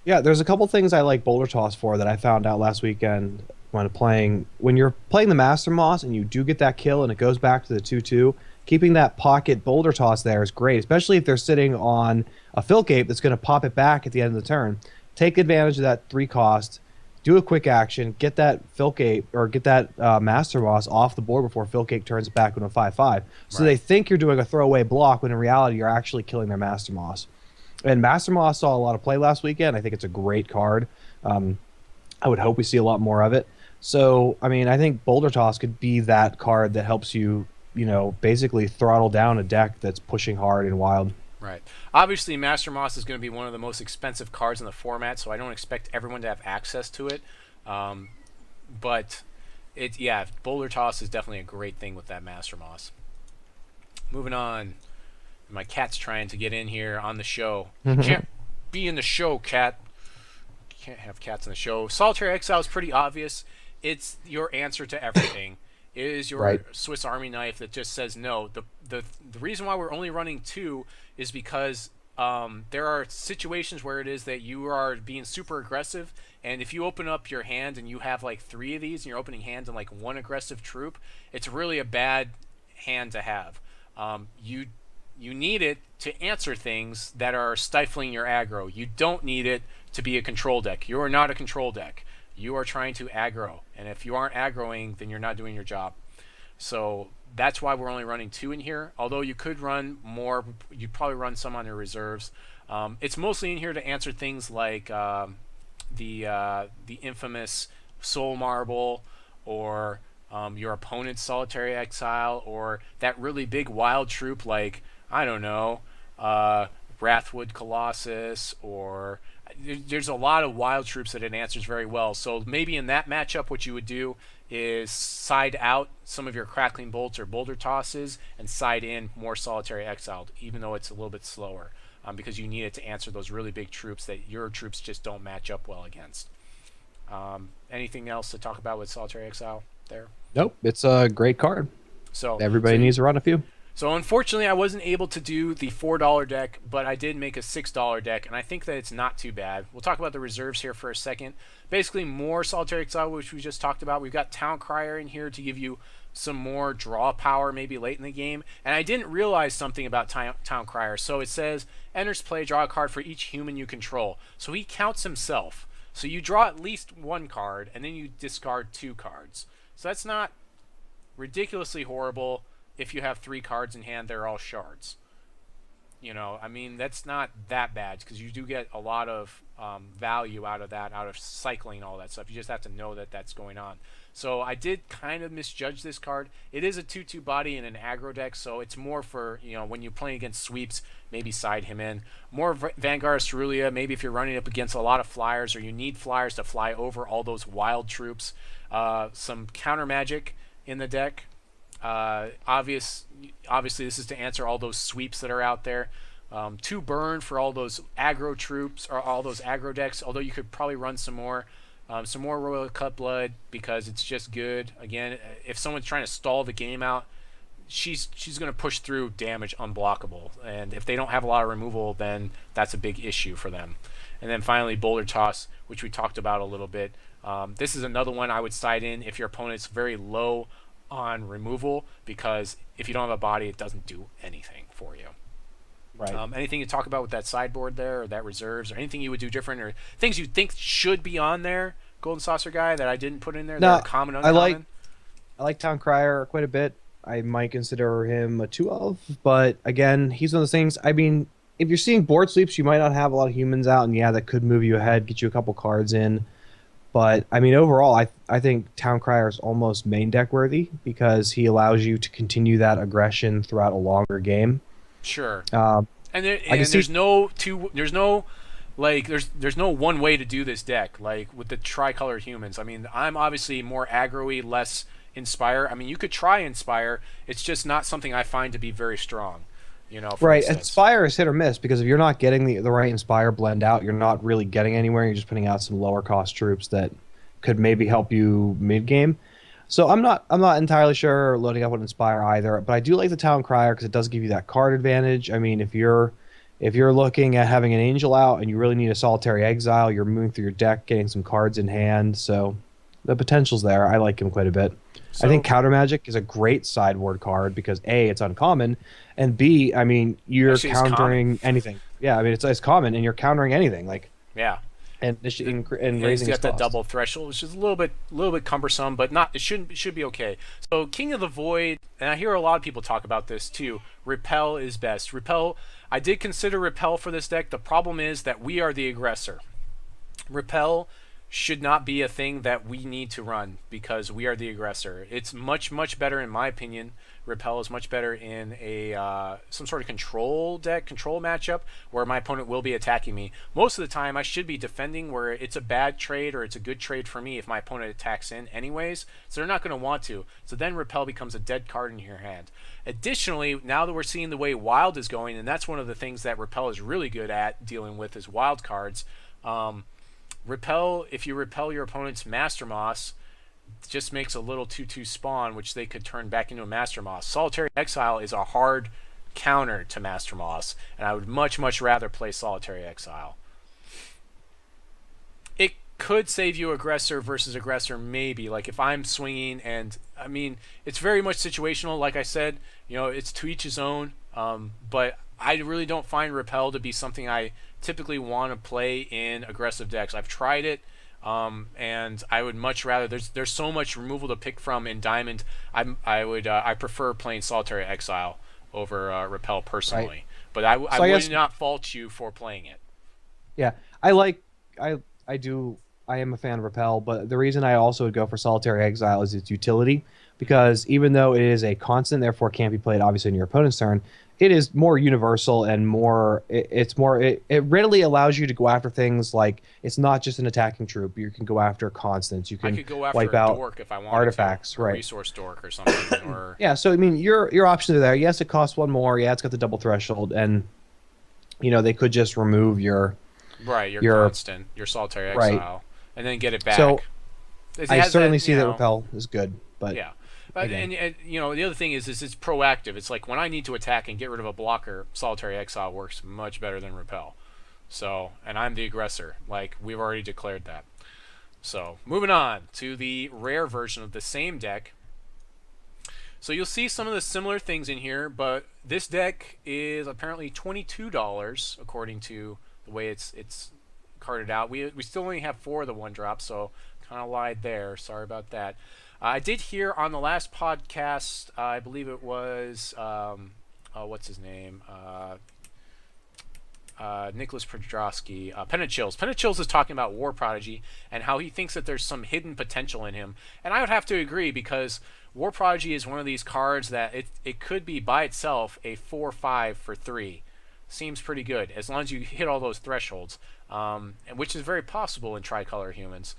[SPEAKER 2] Yeah, there's a couple things I like Boulder Toss for that I found out last weekend when playing. When you're playing the Master Moss and you do get that kill and it goes back to the 2/2, keeping that pocket Boulder Toss there is great, especially if they're sitting on a Filk Ape that's going to pop it back at the end of the turn. Take advantage of that 3 cost, do a quick action, get that Filk Ape or get that Master Moss off the board before Filk Ape turns it back into a 5/5. So they think you're doing a throwaway block when in reality you're actually killing their Master Moss. And Master Moss saw a lot of play last weekend. I think it's a great card. I would hope we see a lot more of it. So, I mean, I think Boulder Toss could be that card that helps you, basically throttle down a deck that's pushing hard and wild.
[SPEAKER 1] Right. Obviously, Master Moss is going to be one of the most expensive cards in the format, so I don't expect everyone to have access to it. But Boulder Toss is definitely a great thing with that Master Moss. Moving on. My cat's trying to get in here on the show. You can't be in the show, cat. Can't have cats in the show. Solitary Exile is pretty obvious. It's your answer to everything. It is your Swiss Army knife that just says no. The reason why we're only running 2 is because there are situations where it is that you are being super aggressive, and if you open up your hand and you have like 3 of these in your opening hand and like 1 aggressive troop, it's really a bad hand to have. You need it to answer things that are stifling your aggro. You don't need it to be a control deck. You are not a control deck. You are trying to aggro. And if you aren't aggroing, then you're not doing your job. So that's why we're only running 2 in here. Although you could run more. You'd probably run some on your reserves. It's mostly in here to answer things like the infamous Soul Marble, or your opponent's Solitary Exile, or that really big wild troop like, I don't know, Wrathwood Colossus, or there's a lot of wild troops that it answers very well. So maybe in that matchup, what you would do is side out some of your Crackling Bolts or Boulder Tosses and side in more Solitary Exiled, even though it's a little bit slower, because you need it to answer those really big troops that your troops just don't match up well against. Anything else to talk about with Solitary Exile there?
[SPEAKER 2] Nope, it's a great card.
[SPEAKER 1] So
[SPEAKER 2] everybody needs to run a few.
[SPEAKER 1] So unfortunately, I wasn't able to do the $4 deck, but I did make a $6 deck, and I think that it's not too bad. We'll talk about the reserves here for a second. Basically, more Solitary Exile, which we just talked about. We've got Town Crier in here to give you some more draw power maybe late in the game. And I didn't realize something about Town Crier. So it says, enters play, draw a card for each human you control. So he counts himself. So you draw at least one card, and then you discard 2 cards. So that's not ridiculously horrible. If you have 3 cards in hand, they're all shards. You know, I mean, that's not that bad because you do get a lot of value out of that, out of cycling all that stuff. You just have to know that that's going on. So I did kind of misjudge this card. It is a 2/2 body in an aggro deck, so it's more for, you know, when you're playing against sweeps, maybe side him in. More Vanguard of Cerulea, maybe if you're running up against a lot of flyers or you need flyers to fly over all those wild troops. Some Countermagic in the deck. Obviously this is to answer all those sweeps that are out there. 2 burn for all those aggro troops or all those aggro decks, although you could probably run some more Royal Cutblood because it's just good. Again, if someone's trying to stall the game out, she's going to push through damage unblockable, and if they don't have a lot of removal, then that's a big issue for them. And then finally Boulder Toss, which we talked about a little bit. This is another one I would side in if your opponent's very low on removal, because if you don't have a body, it doesn't do anything for you.
[SPEAKER 2] Right.
[SPEAKER 1] Anything you talk about with that sideboard there, or that reserves, or anything you would do different, or things you think should be on there, Golden Saucer guy, that I didn't put in there?
[SPEAKER 2] No,
[SPEAKER 1] that are common, uncommon?
[SPEAKER 2] I like Town Crier quite a bit. I might consider him a 2 of, but again, he's one of those things. I mean, if you're seeing board sweeps, you might not have a lot of humans out, and yeah, that could move you ahead, get you a couple cards in. But I mean, overall, I think Town Crier is almost main deck worthy because he allows you to continue that aggression throughout a longer game.
[SPEAKER 1] Sure. And there's no one way to do this deck, like with the tricolored humans. I mean, I'm obviously more aggro-y, less Inspire. I mean, you could try Inspire. It's just not something I find to be very strong. You know,
[SPEAKER 2] right.
[SPEAKER 1] Instance.
[SPEAKER 2] Inspire is hit or miss because if you're not getting the right Inspire blend out, you're not really getting anywhere. You're just putting out some lower cost troops that could maybe help you mid game. So I'm not entirely sure loading up with Inspire either, but I do like the Town Crier because it does give you that card advantage. I mean, if you're looking at having an Angel out and you really need a Solitary Exile, you're moving through your deck, getting some cards in hand. So the potential's there. I like him quite a bit. I think Countermagic is a great sideboard card because A, it's uncommon, and B, I mean, you're countering anything. Yeah, I mean, it's common, and you're countering anything. Like,
[SPEAKER 1] yeah.
[SPEAKER 2] And raising
[SPEAKER 1] it's got
[SPEAKER 2] its
[SPEAKER 1] that
[SPEAKER 2] cost.
[SPEAKER 1] double threshold, which is a little bit cumbersome, but not. It should be okay. So King of the Void, and I hear a lot of people talk about this too. Repel is best. Repel. I did consider Repel for this deck. The problem is that we are the aggressor. Repel should not be a thing that we need to run because we are the aggressor. It's much better, in my opinion. Repel is much better in a some sort of control matchup where my opponent will be attacking me. Most of the time I should be defending where it's a bad trade or it's a good trade for me if my opponent attacks in anyways, so they're not going to want to. So then Repel becomes a dead card in your hand. Additionally, now that we're seeing the way Wild is going, and that's one of the things that Repel is really good at dealing with is wild cards. Repel, if you repel your opponent's Master Moss, just makes a little 2/2 spawn, which they could turn back into a Master Moss. Solitary Exile is a hard counter to Master Moss, and I would much rather play Solitary Exile. It could save you aggressor versus aggressor, maybe. Like if I'm swinging, and I mean, it's very much situational. Like I said, you know, it's to each his own. But I really don't find Repel to be something I typically want to play in aggressive decks. I've tried it, and I would much rather. There's so much removal to pick from in Diamond. I prefer playing Solitary Exile over Repel personally. Right. But I would not fault you for playing it.
[SPEAKER 2] Yeah, I am a fan of Repel, but the reason I also would go for Solitary Exile is its utility, because even though it is a constant, therefore can't be played obviously in your opponent's turn, it is more universal and more it's more it readily allows you to go after things like it's not just an attacking troop. You can go after constants. You
[SPEAKER 1] I
[SPEAKER 2] can
[SPEAKER 1] could go after
[SPEAKER 2] wipe
[SPEAKER 1] a
[SPEAKER 2] out
[SPEAKER 1] dork if I wanted
[SPEAKER 2] artifacts,
[SPEAKER 1] to, a
[SPEAKER 2] right?
[SPEAKER 1] resource dork or something, or
[SPEAKER 2] Yeah, so I mean your options are there. Yes, it costs one more. Yeah, it's got the double threshold, and they could just remove your
[SPEAKER 1] right, your constant, your Solitary Exile,
[SPEAKER 2] right,
[SPEAKER 1] and then get it back.
[SPEAKER 2] So
[SPEAKER 1] It
[SPEAKER 2] I
[SPEAKER 1] has
[SPEAKER 2] certainly
[SPEAKER 1] that,
[SPEAKER 2] see that repel is good, but
[SPEAKER 1] yeah. But, and the other thing is it's proactive. It's like when I need to attack and get rid of a blocker, Solitary Exile works much better than repel. So, and I'm the aggressor. Like, we've already declared that. So, moving on to the rare version of the same deck. So you'll see some of the similar things in here, but this deck is apparently $22 according to the way it's carded out. We still only have 4 of the 1-drop, so kind of lied there. Sorry about that. I did hear on the last podcast, I believe it was, what's his name? Nicholas Podrosky, Penachills. Penachills is talking about War Prodigy and how he thinks that there's some hidden potential in him. And I would have to agree, because War Prodigy is one of these cards that it could be by itself a 4/5 for 3. Seems pretty good, as long as you hit all those thresholds, and which is very possible in Tricolor Humans.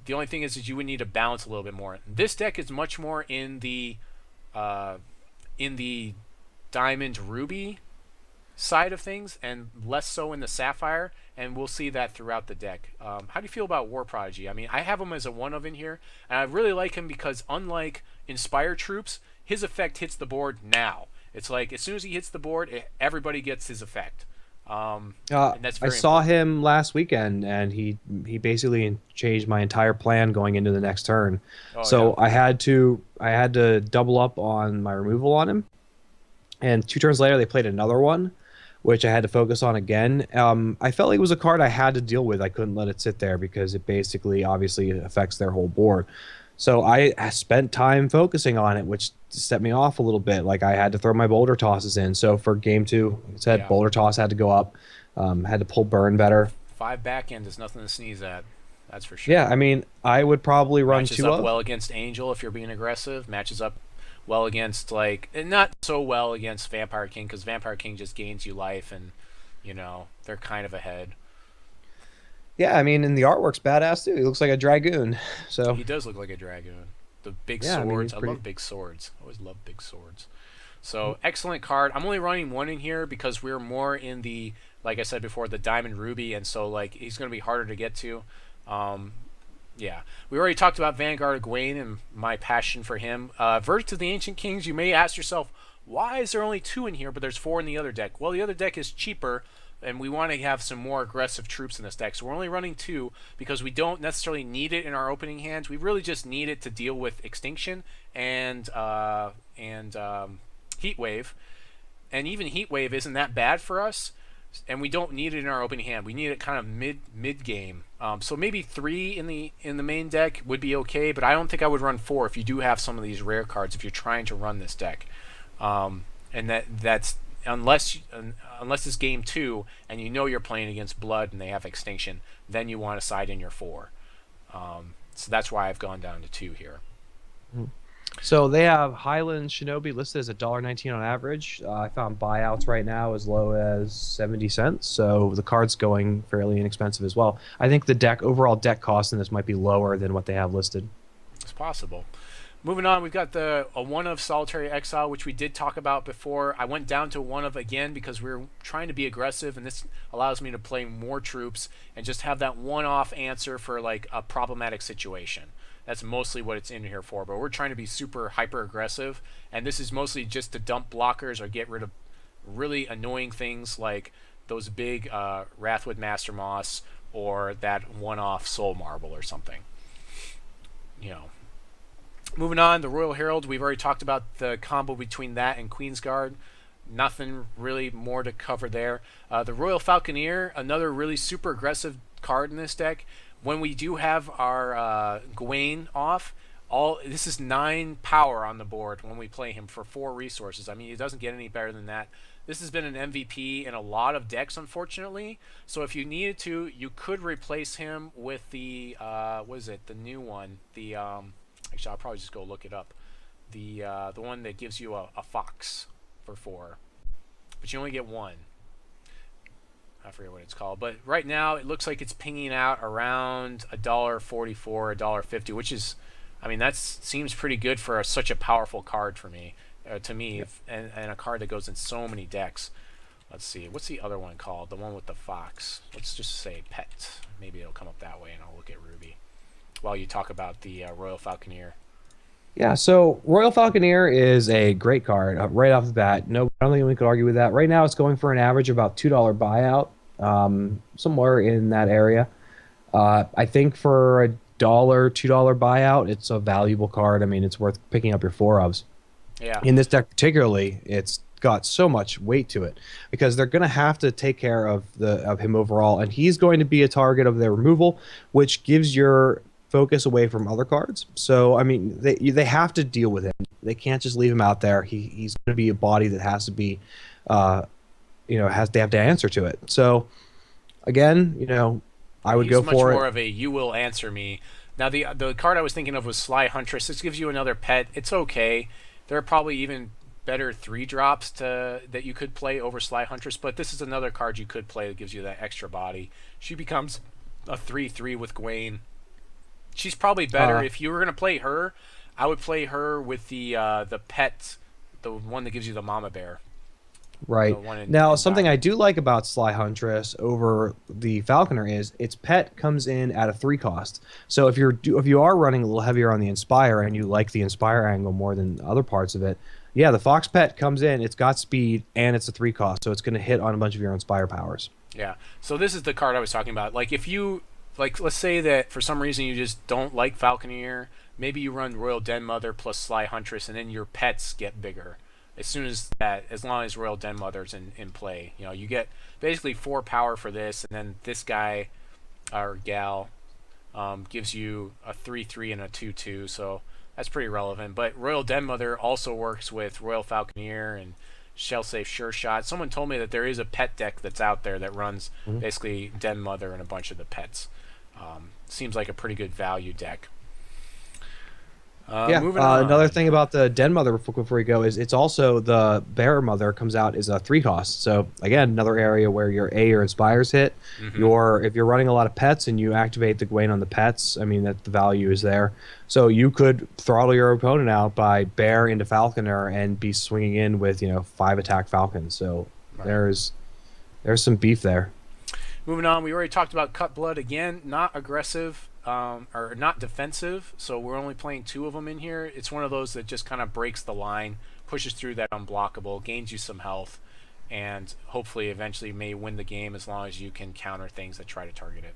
[SPEAKER 1] The only thing is that you would need to balance a little bit more. This deck is much more in the Diamond Ruby side of things, and less so in the Sapphire, and we'll see that throughout the deck. How do you feel about War Prodigy? I mean, I have him as a 1-of in here, and I really like him because, unlike Inspire Troops, his effect hits the board now. It's like as soon as he hits the board, everybody gets his effect. And that's very
[SPEAKER 2] I saw
[SPEAKER 1] important.
[SPEAKER 2] him last weekend, and he basically changed my entire plan going into the next turn.
[SPEAKER 1] Yeah.
[SPEAKER 2] I had to double up on my removal on him, and 2 turns later they played another one, which I had to focus on again. I felt like it was a card I had to deal with. I couldn't let it sit there because it basically obviously affects their whole board. So I spent time focusing on it, which set me off a little bit. Like, I had to throw my Boulder Tosses in. So for game 2, it said Boulder Toss had to go up. Had to pull burn better.
[SPEAKER 1] 5 backhand is nothing to sneeze at. That's for sure.
[SPEAKER 2] Yeah, I mean, I would probably run
[SPEAKER 1] matches
[SPEAKER 2] 2
[SPEAKER 1] up
[SPEAKER 2] of.
[SPEAKER 1] well against Angel if you're being aggressive. Matches up well against, like, not so well against Vampire King, because Vampire King just gains you life, and they're kind of ahead.
[SPEAKER 2] Yeah, I mean, and the artwork's badass too. He looks like a dragoon. So
[SPEAKER 1] he does look like a dragoon. The big swords. I love big swords. I always love big swords. So excellent card. I'm only running 1 in here because we're more in the, like I said before, the Diamond Ruby, and so like he's going to be harder to get to. Yeah, we already talked about Vanguard of Gawaine and my passion for him. Verdict of the Ancient Kings. You may ask yourself, why is there only 2 in here, but there's 4 in the other deck? Well, the other deck is cheaper, and we want to have some more aggressive troops in this deck. So we're only running 2 because we don't necessarily need it in our opening hands. We really just need it to deal with Extinction and Heat Wave. And even Heat Wave isn't that bad for us, and we don't need it in our opening hand. We need it kind of mid game. So maybe 3 in the main deck would be okay, but I don't think I would run 4 if you do have some of these rare cards if you're trying to run this deck. And that's unless it's game 2 and you're playing against Blood and they have Extinction, then you want to side in your 4. So that's why I've gone down to 2 here.
[SPEAKER 2] So they have Highland Shinobi listed as $1.19 on average. I found buyouts right now as low as 70 cents. So the card's going fairly inexpensive as well. I think the overall deck cost in this might be lower than what they have listed.
[SPEAKER 1] It's possible. Moving on, we've got a 1-of Solitary Exile, which we did talk about before. I went down to 1-of again because we were trying to be aggressive, and this allows me to play more troops and just have that one-off answer for like a problematic situation. That's mostly what it's in here for, but we're trying to be super hyper-aggressive, and this is mostly just to dump blockers or get rid of really annoying things like those big Wrathwood Master Moss or that one-off Soul Marble or something. Moving on, the Royal Herald, we've already talked about the combo between that and Queensguard. Nothing really more to cover there. The Royal Falconer, another really super aggressive card in this deck. When we do have our Gawaine off, this is 9 power on the board when we play him for 4 resources. I mean, it doesn't get any better than that. This has been an MVP in a lot of decks, unfortunately. So if you needed to, you could replace him with the the new one, actually, I'll probably just go look it up. The one that gives you a fox. for 4, but you only get 1. I forget what it's called, but right now it looks like it's pinging out around $1.44, $1.50, which is, I mean, that seems pretty good for such a powerful card for me, to me,
[SPEAKER 2] Yep.
[SPEAKER 1] and a card that goes in so many decks. Let's see, what's the other one called? The one with the fox. Let's just say Pet. Maybe it'll come up that way, and I'll look at Ruby while you talk about the Royal Falconer.
[SPEAKER 2] Yeah, so Royal Falconer is a great card right off the bat. No, I don't think we could argue with that. Right now, it's going for an average of about $2 buyout, somewhere in that area. I think for $1, $2 buyout, it's a valuable card. I mean, it's worth picking up your 4-ofs.
[SPEAKER 1] Yeah.
[SPEAKER 2] In this deck particularly, it's got so much weight to it because they're going to have to take care of him overall, and he's going to be a target of their removal, which gives your focus away from other cards. So I mean, they have to deal with him. They can't just leave him out there. He's going to be a body that has to be, they have to answer to it. So again, I would go for it.
[SPEAKER 1] He's much more of a you will answer me. Now the card I was thinking of was Sly Huntress. This gives you another pet. It's okay. There are probably even better 3-drops that you could play over Sly Huntress, but this is another card you could play that gives you that extra body. She becomes a 3/3 with Gawaine. She's probably better. If you were going to play her, I would play her with the pet, the one that gives you the mama bear.
[SPEAKER 2] Right. Now, something I do like about Sly Huntress over the Falconer is its pet comes in at a 3 cost. So if you are running a little heavier on the Inspire and you like the Inspire angle more than other parts of it, yeah, the Fox pet comes in, it's got speed, and it's a 3 cost, so it's going to hit on a bunch of your Inspire powers.
[SPEAKER 1] Yeah. So this is the card I was talking about. Like if you... Like, let's say that for some reason you just don't like Falconer. Maybe you run Royal Den Mother plus Sly Huntress, and then your pets get bigger. As long as Royal Den Mother's in play, you get basically 4 power for this, and then this guy or gal gives you a 3/3 and a 2/2. So that's pretty relevant. But Royal Den Mother also works with Royal Falconer and Shell Safe Sure Shot. Someone told me that there is a pet deck that's out there that runs basically Den Mother and a bunch of the pets. Seems like a pretty good value deck. Moving on.
[SPEAKER 2] Another thing about the Den Mother before we go is it's also the Bear Mother comes out as a 3 cost. So again, another area where your Inspires hit. If you're running a lot of pets and you activate the Gawaine on the pets, I mean that the value is there. So you could throttle your opponent out by Bear into Falconer and be swinging in with 5 attack Falcons. So there's some beef there.
[SPEAKER 1] Moving on, we already talked about Cutblood again. Not aggressive, or not defensive, so we're only playing 2 of them in here. It's one of those that just kind of breaks the line, pushes through that unblockable, gains you some health, and hopefully eventually may win the game as long as you can counter things that try to target it.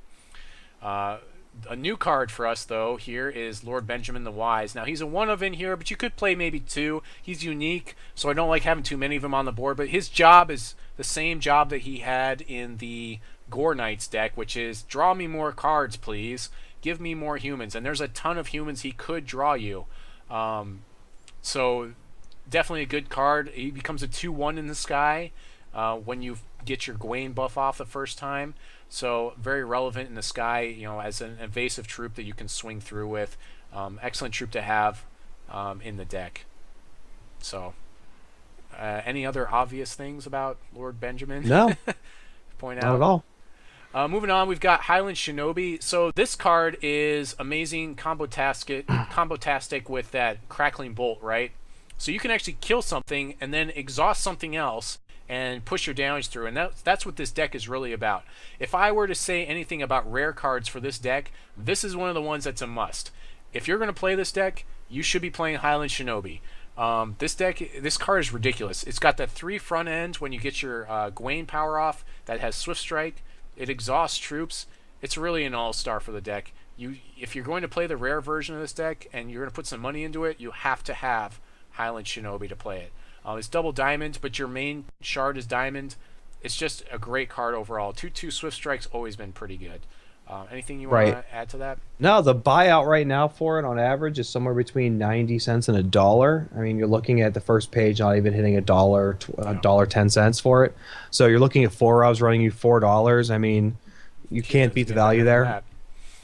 [SPEAKER 1] A new card for us, though, here is Lord Benjamin the Wise. Now, he's a 1-of in here, but you could play maybe 2. He's unique, so I don't like having too many of them on the board, but his job is the same job that he had in the Gore Knights deck, which is draw me more cards, please. Give me more humans. And there's a ton of humans he could draw you. So definitely a good card. He becomes a 2/1 in the sky when you get your Gawaine buff off the first time. So very relevant in the sky, as an evasive troop that you can swing through with. Excellent troop to have in the deck. So any other obvious things about Lord Benjamin?
[SPEAKER 2] No.
[SPEAKER 1] Point out?
[SPEAKER 2] Not at all.
[SPEAKER 1] Moving on, we've got Highland Shinobi. So this card is amazing combo-tastic with that Crackling Bolt, right? So you can actually kill something and then exhaust something else and push your damage through, and that's what this deck is really about. If I were to say anything about rare cards for this deck, this is one of the ones that's a must. If you're going to play this deck, you should be playing Highland Shinobi. This card is ridiculous. It's got that 3 front end when you get your Gawaine power off that has Swift Strike. It exhausts troops. It's really an all-star for the deck. If you're going to play the rare version of this deck and you're going to put some money into it, you have to have Highland Shinobi to play it. It's double diamond, but your main shard is diamond. It's just a great card overall. 2/2 Swift Strike's always been pretty good. Anything you want to add to that?
[SPEAKER 2] No, the buyout right now for it on average is somewhere between 90 cents and $1. I mean, you're looking at the first page not even hitting $1.10 for it. So you're looking at 4-ofs running you $4. I mean, you can't beat the value there.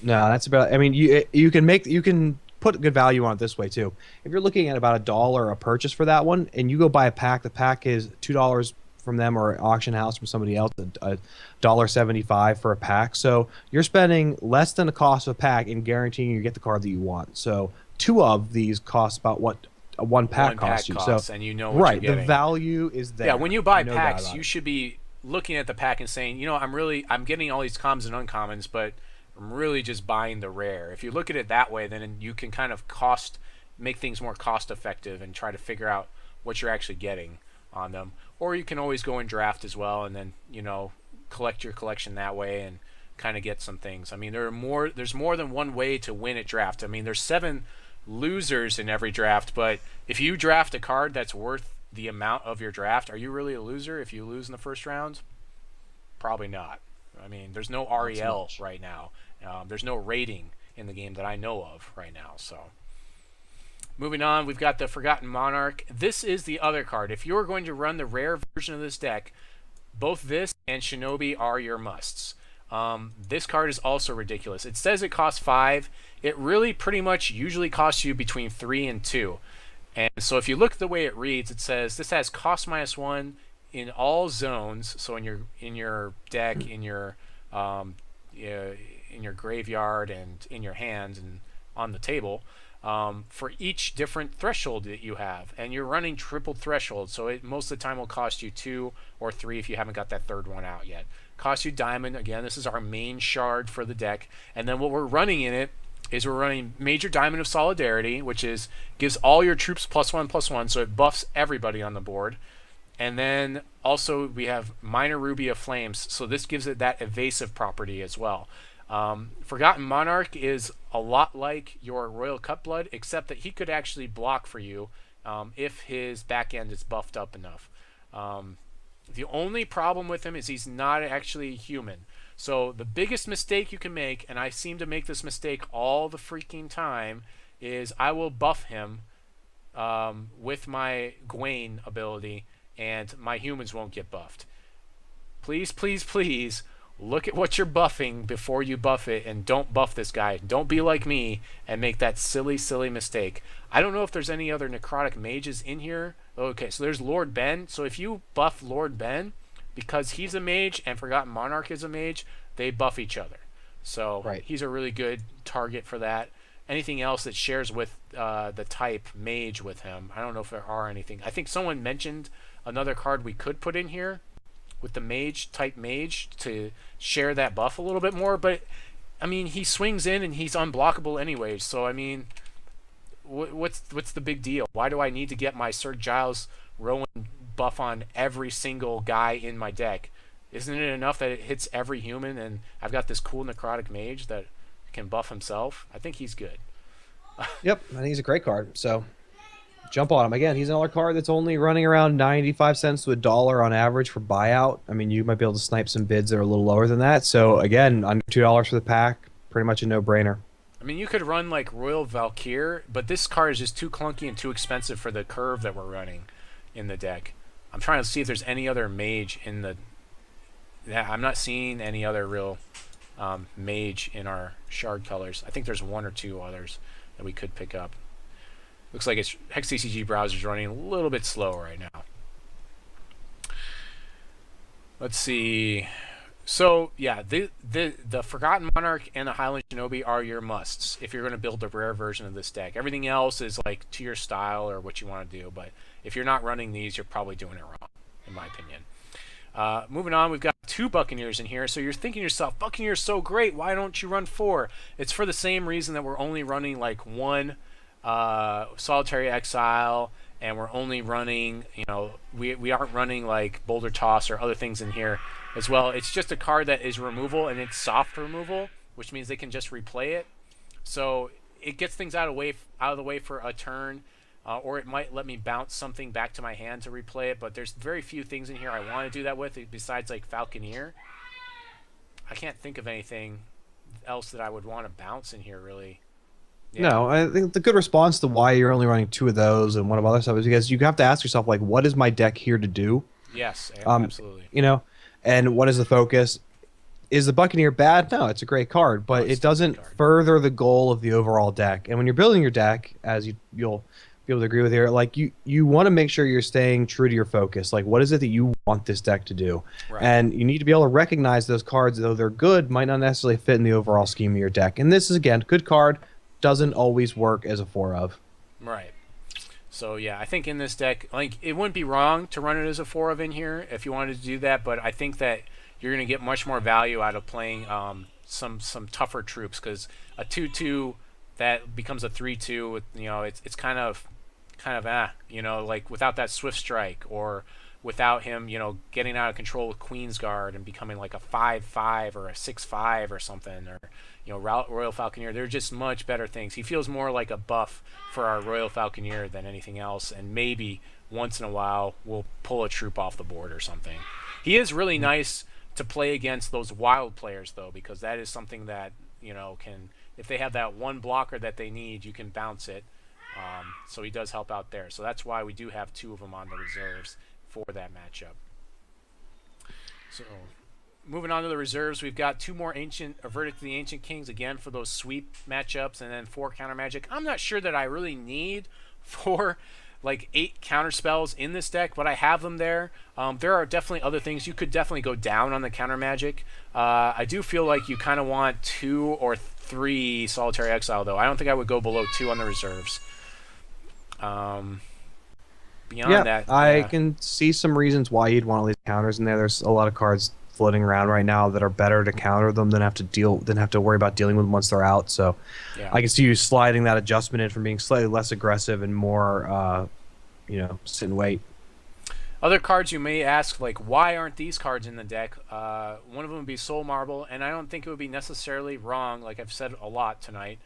[SPEAKER 2] No, that's about. I mean, you can put good value on it this way too. If you're looking at about $1 a purchase for that one, and you go buy a pack, the pack is $2 from them or auction house from somebody else, $1.75 for a pack. So you're spending less than the cost of a pack and guaranteeing you get the card that you want. So 2 of these cost about what one pack costs you. So
[SPEAKER 1] and you know what you're getting.
[SPEAKER 2] The value is there.
[SPEAKER 1] Yeah, when you buy packs, you should be looking at the pack and saying, you know, I'm getting all these commons and uncommons, but I'm really just buying the rare. If you look at it that way, then you can kind of make things more cost effective and try to figure out what you're actually getting on them. Or you can always go and draft as well, and then, you know, collect your collection that way and kind of get some things. I mean, there's more than one way to win at draft. I mean, there's 7 losers in every draft, but if you draft a card that's worth the amount of your draft, are you really a loser if you lose in the first round? Probably not. I mean, there's no REL right now. There's no rating in the game that I know of right now. So moving on, we've got the Forgotten Monarch. This is the other card. If you're going to run the rare version of this deck, both this and Shinobi are your musts. This card is also ridiculous. It says it costs 5. It really pretty much usually costs you between 3 and 2. And so if you look at the way it reads, it says this has cost -1 in all zones. So in your deck, in your graveyard, and in your hands, and on the table, for each different threshold that you have. And you're running triple threshold, so it most of the time will cost you 2 or 3 if you haven't got that third one out yet. Cost you diamond. Again, this is our main shard for the deck. And then what we're running in it is we're running Major Diamond of Solidarity, which gives all your troops +1/+1, so it buffs everybody on the board. And then also we have Minor Ruby of Flames, so this gives it that evasive property as well. Forgotten Monarch is a lot like your Royal Cutblood, except that he could actually block for you if his back end is buffed up enough. The only problem with him is he's not actually human. So the biggest mistake you can make, and I seem to make this mistake all the freaking time, is I will buff him with my Gawaine ability, and my humans won't get buffed. Please, please, please, look at what you're buffing before you buff it, and don't buff this guy. Don't be like me and make that silly, silly mistake. I don't know if there's any other necrotic mages in here. Okay, so there's Lord Ben. So if you buff Lord Ben, because he's a mage and Forgotten Monarch is a mage, they buff each other. So he's a really good target for that. Anything else that shares with the type mage with him, I don't know if there are anything. I think someone mentioned another card we could put in here with the mage, type mage, to share that buff a little bit more. But, I mean, he swings in and he's unblockable anyway. So, I mean, what's the big deal? Why do I need to get my Sir Giles Rowan buff on every single guy in my deck? Isn't it enough that it hits every human and I've got this cool necrotic mage that can buff himself? I think he's good.
[SPEAKER 2] Yep, I think he's a great card. So jump on him. Again, he's another card that's only running around 95 cents to $1 on average for buyout. I mean, you might be able to snipe some bids that are a little lower than that. So again, under $2 for the pack, pretty much a no-brainer.
[SPEAKER 1] I mean, you could run like Royal Valkyrie, but this card is just too clunky and too expensive for the curve that we're running in the deck. I'm trying to see if there's any other mage in the... Yeah, I'm not seeing any other real mage in our shard colors. I think there's 1 or 2 others that we could pick up. Looks like it's Hex CCG browser's running a little bit slow right now. Let's see. So yeah, the Forgotten Monarch and the Highland Shinobi are your musts if you're going to build a rare version of this deck. Everything else is like to your style or what you want to do, but if you're not running these, you're probably doing it wrong, in my opinion. Moving on, we've got 2 Buccaneers in here. So you're thinking to yourself, Buccaneer's so great, why don't you run 4? It's for the same reason that we're only running like 1 Solitary Exile, and we're only running, you know, we aren't running like Boulder Toss or other things in here as well. It's just a card that is removal, and it's soft removal, which means they can just replay it. So it gets things out of the way for a turn, or it might let me bounce something back to my hand to replay it. But there's very few things in here I want to do that with besides like Falconeer. I can't think of anything else that I would want to bounce in here really. Yeah.
[SPEAKER 2] No, I think the good response to why you're only running 2 of those and 1 of other stuff is because you have to ask yourself, like, what is my deck here to do?
[SPEAKER 1] Yes, absolutely.
[SPEAKER 2] You know, and what is the focus? Is the Buccaneer bad? No, it's a great card, but it doesn't further the goal of the overall deck. And when you're building your deck, as you'll be able to agree with here, like you want to make sure you're staying true to your focus. Like, what is it that you want this deck to do? Right. And you need to be able to recognize those cards, though they're good, might not necessarily fit in the overall scheme of your deck. And this is, again, good card, doesn't always work as a 4 of.
[SPEAKER 1] Right. So yeah, I think in this deck, like, it wouldn't be wrong to run it as a 4 of in here if you wanted to do that, but I think that you're going to get much more value out of playing some tougher troops, because a 2/2 that becomes a 3/2 with, you know, it's kind of you know, like without that swift strike, or without him, you know, getting out of control with Queensguard and becoming like a 5/5 or a 6/5 or something, or, you know, Royal Falconer. They're just much better things. He feels more like a buff for our Royal Falconer than anything else, and maybe once in a while we'll pull a troop off the board or something. He is really nice to play against those wild players, though, because that is something that, you know, can, if they have that one blocker that they need, you can bounce it. So he does help out there. So that's why we do have 2 of them on the reserves for that matchup. So moving on to the reserves, we've got 2 more Verdict of the Ancient Kings, again, for those sweep matchups, and then 4 Countermagic. I'm not sure that I really need 4 like 8 counter spells in this deck, but I have them there. There are definitely other things. You could definitely go down on the Countermagic. I do feel like you kind of want 2 or 3 Solitary Exile, though. I don't think I would go below 2 on the reserves. Beyond that,
[SPEAKER 2] I can see some reasons why you'd want to leave counters in there. There's a lot of cards floating around right now that are better to counter them than have to worry about dealing with them once they're out. So I can see you sliding that adjustment in from being slightly less aggressive and more, you know, sit and wait.
[SPEAKER 1] Other cards you may ask, like, why aren't these cards in the deck? One of them would be Soul Marble, and I don't think it would be necessarily wrong, like I've said a lot tonight,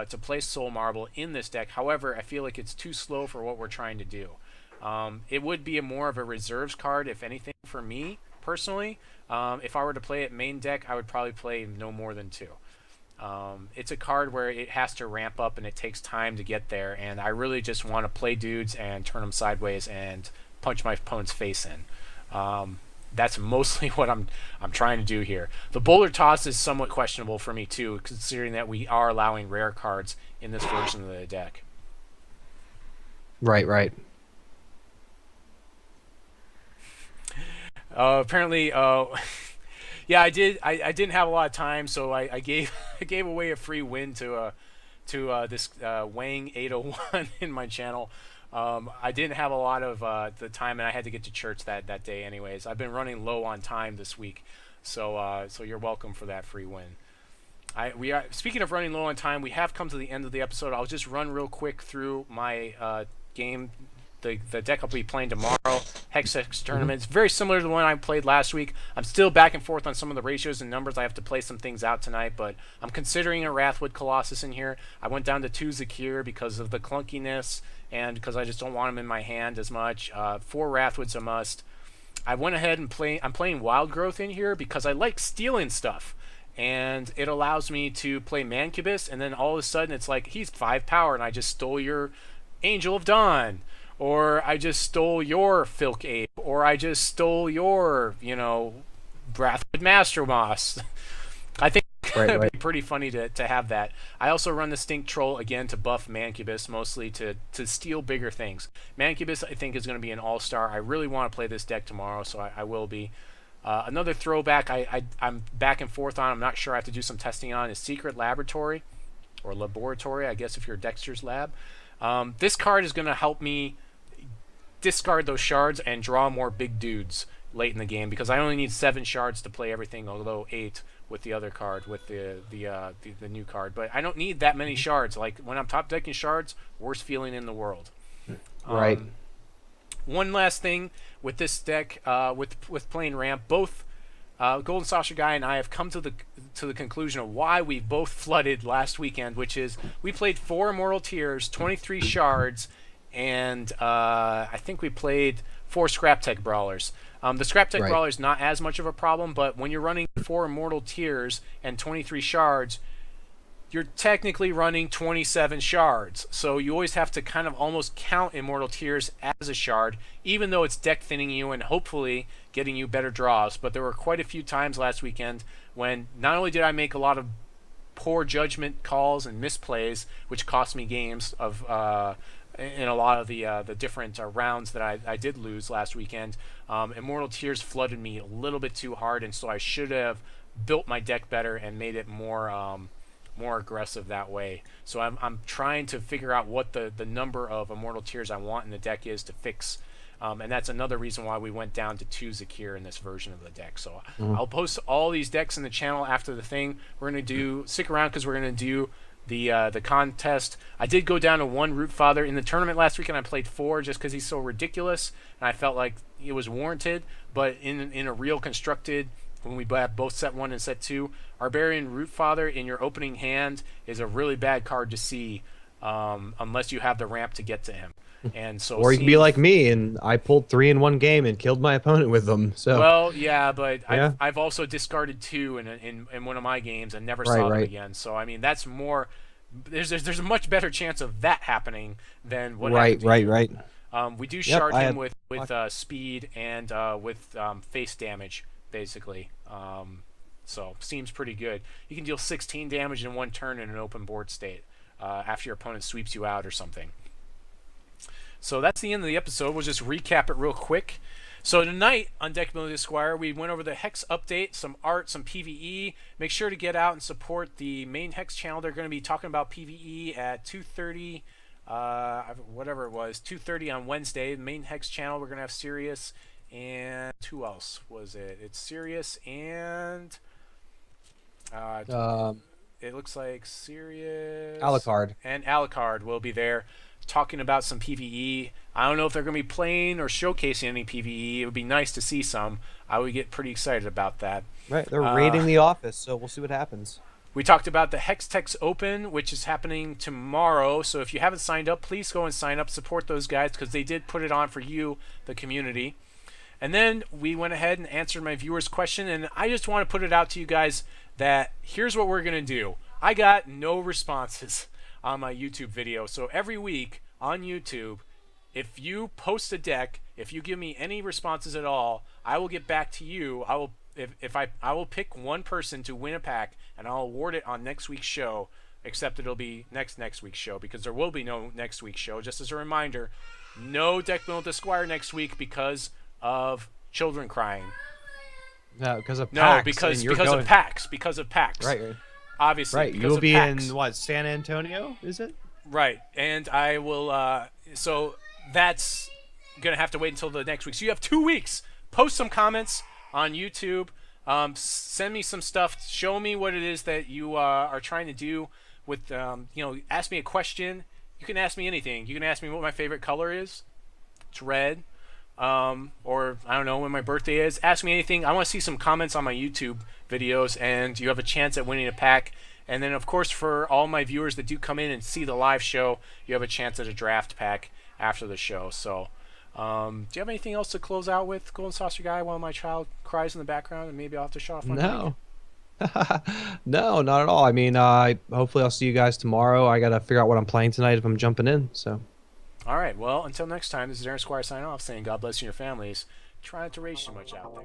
[SPEAKER 1] to place Soul Marble in this deck. However, I feel like it's too slow for what we're trying to do. It would be more of a reserves card, if anything, for me, personally. If I were to play it main deck, I would probably play no more than 2. It's a card where it has to ramp up and it takes time to get there, and I really just want to play dudes and turn them sideways and punch my opponent's face in. That's mostly what I'm trying to do here. The Boulder Toss is somewhat questionable for me too, considering that we are allowing rare cards in this version of the deck.
[SPEAKER 2] Right.
[SPEAKER 1] Apparently, yeah, I did. I didn't have a lot of time, so I gave away a free win to this Wang 801 in my channel. I didn't have a lot of the time, and I had to get to church that day anyways. I've been running low on time this week, so you're welcome for that free win. We are speaking of running low on time. We have come to the end of the episode. I'll just run real quick through my game. The deck I'll be playing tomorrow, Hex tournament. It's very similar to the one I played last week. I'm still back and forth on some of the ratios and numbers. I have to play some things out tonight, but I'm considering a Wrathwood Colossus in here. I went down to 2 Zakir because of the clunkiness and because I just don't want them in my hand as much. 4 Wrathwood's a must. I went ahead and I'm playing Wild Growth in here because I like stealing stuff. And it allows me to play Mancubus, and then all of a sudden it's like, he's 5 power, and I just stole your Angel of Dawn. Or I just stole your Filk Ape, or I just stole your, you know, Wrathwood Master Moss. I think it would be pretty funny to have that. I also run the Stink Troll, again, to buff Mancubus, mostly to steal bigger things. Mancubus, I think, is going to be an all-star. I really want to play this deck tomorrow, so I will be. Another throwback I'm back and forth on, I'm not sure, I have to do some testing on, is Secret Laboratory, or Laboratory, I guess, if you're Dexter's Lab. This card is going to help me discard those shards and draw more big dudes late in the game, because I only need 7 shards to play everything, although 8 with the other card, with the new card. But I don't need that many shards. Like, when I'm top decking shards, worst feeling in the world.
[SPEAKER 2] Right.
[SPEAKER 1] One last thing with this deck, with playing ramp, both Golden Saucer Guy and I have come to the conclusion of why we both flooded last weekend, which is we played 4 Immortal Tears, 23 shards, and I think we played 4 Scrap Tech Brawlers. The Scrap Tech Brawler is not as much of a problem, but when you're running 4 Immortal Tears and 23 shards, you're technically running 27 shards. So you always have to kind of almost count Immortal Tears as a shard, even though it's deck thinning you and hopefully getting you better draws. But there were quite a few times last weekend when not only did I make a lot of poor judgment calls and misplays, which cost me games of in a lot of the different rounds that I did lose last weekend. Immortal Tears flooded me a little bit too hard, and so I should have built my deck better and made it more aggressive that way. So I'm trying to figure out what the number of Immortal Tears I want in the deck is to fix. And that's another reason why we went down to 2 Zakir in this version of the deck. So I'll post all these decks in the channel after the thing. We're going to stick around because we're going to do the contest. I did go down to 1 Root Father in the tournament last week, and I played 4 just because he's so ridiculous, and I felt like it was warranted. But in a real constructed, when we have both set 1 and set 2, Barbarian Root Father in your opening hand is a really bad card to see unless you have the ramp to get to him. And so,
[SPEAKER 2] or you can be like me, and I pulled 3 in one game and killed my opponent with them. So
[SPEAKER 1] well, yeah, but yeah. I've also discarded 2 in one of my games and never saw them again. So I mean, that's more. There's a much better chance of that happening than what happened to you.
[SPEAKER 2] Right.
[SPEAKER 1] We do shard him with speed and with face damage, basically. So seems pretty good. You can deal 16 damage in 1 turn in an open board state after your opponent sweeps you out or something. So that's the end of the episode. We'll just recap it real quick. So tonight on Deck Building with Squire, we went over the Hex update, some art, some PvE. Make sure to get out and support the main Hex channel. They're going to be talking about PvE at 2:30, whatever it was, 2:30 on Wednesday. The main Hex channel, we're going to have Sirius and who else was it? It's Sirius and it looks like Sirius
[SPEAKER 2] Alucard
[SPEAKER 1] and Alucard will be there talking about some PvE. I don't know if they're going to be playing or showcasing any PvE. It would be nice to see some. I would get pretty excited about that.
[SPEAKER 2] Right, they're raiding the office, so we'll see what happens.
[SPEAKER 1] We talked about the Hex Techs Open, which is happening tomorrow. So if you haven't signed up, please go and sign up. Support those guys because they did put it on for you, the community. And then we went ahead and answered my viewer's question, and I just want to put it out to you guys that here's what we're going to do. I got no responses on my YouTube video. So every week on YouTube, if you post a deck, if you give me any responses at all, I will get back to you. I will pick one person to win a pack, and I'll award it on next week's show, except it'll be next week's show because there will be no next week's show. Just as a reminder, no Deck Building with the Squire next week because of children crying.
[SPEAKER 2] No, because of
[SPEAKER 1] PAX. Because of PAX.
[SPEAKER 2] Right.
[SPEAKER 1] Obviously.
[SPEAKER 2] Right. You'll be in what, San Antonio? Is it?
[SPEAKER 1] Right. And I will. So that's gonna have to wait until the next week. So you have 2 weeks. Post some comments on YouTube. Send me some stuff. Show me what it is that you are trying to do with. Ask me a question. You can ask me anything. You can ask me what my favorite color is. It's red. Or I don't know when my birthday is. Ask me anything. I want to see some comments on my YouTube videos, and you have a chance at winning a pack. And then, of course, for all my viewers that do come in and see the live show, you have a chance at a draft pack after the show. So, do you have anything else to close out with, Golden Saucer Guy, while my child cries in the background, and maybe I'll have to shut off my
[SPEAKER 2] No. No, not at all. I mean, hopefully I'll see you guys tomorrow. I got to figure out what I'm playing tonight if I'm jumping in, so...
[SPEAKER 1] All right, well, until next time, this is Aaron Squire signing off, saying God bless you and your families. Try not to race too much out there.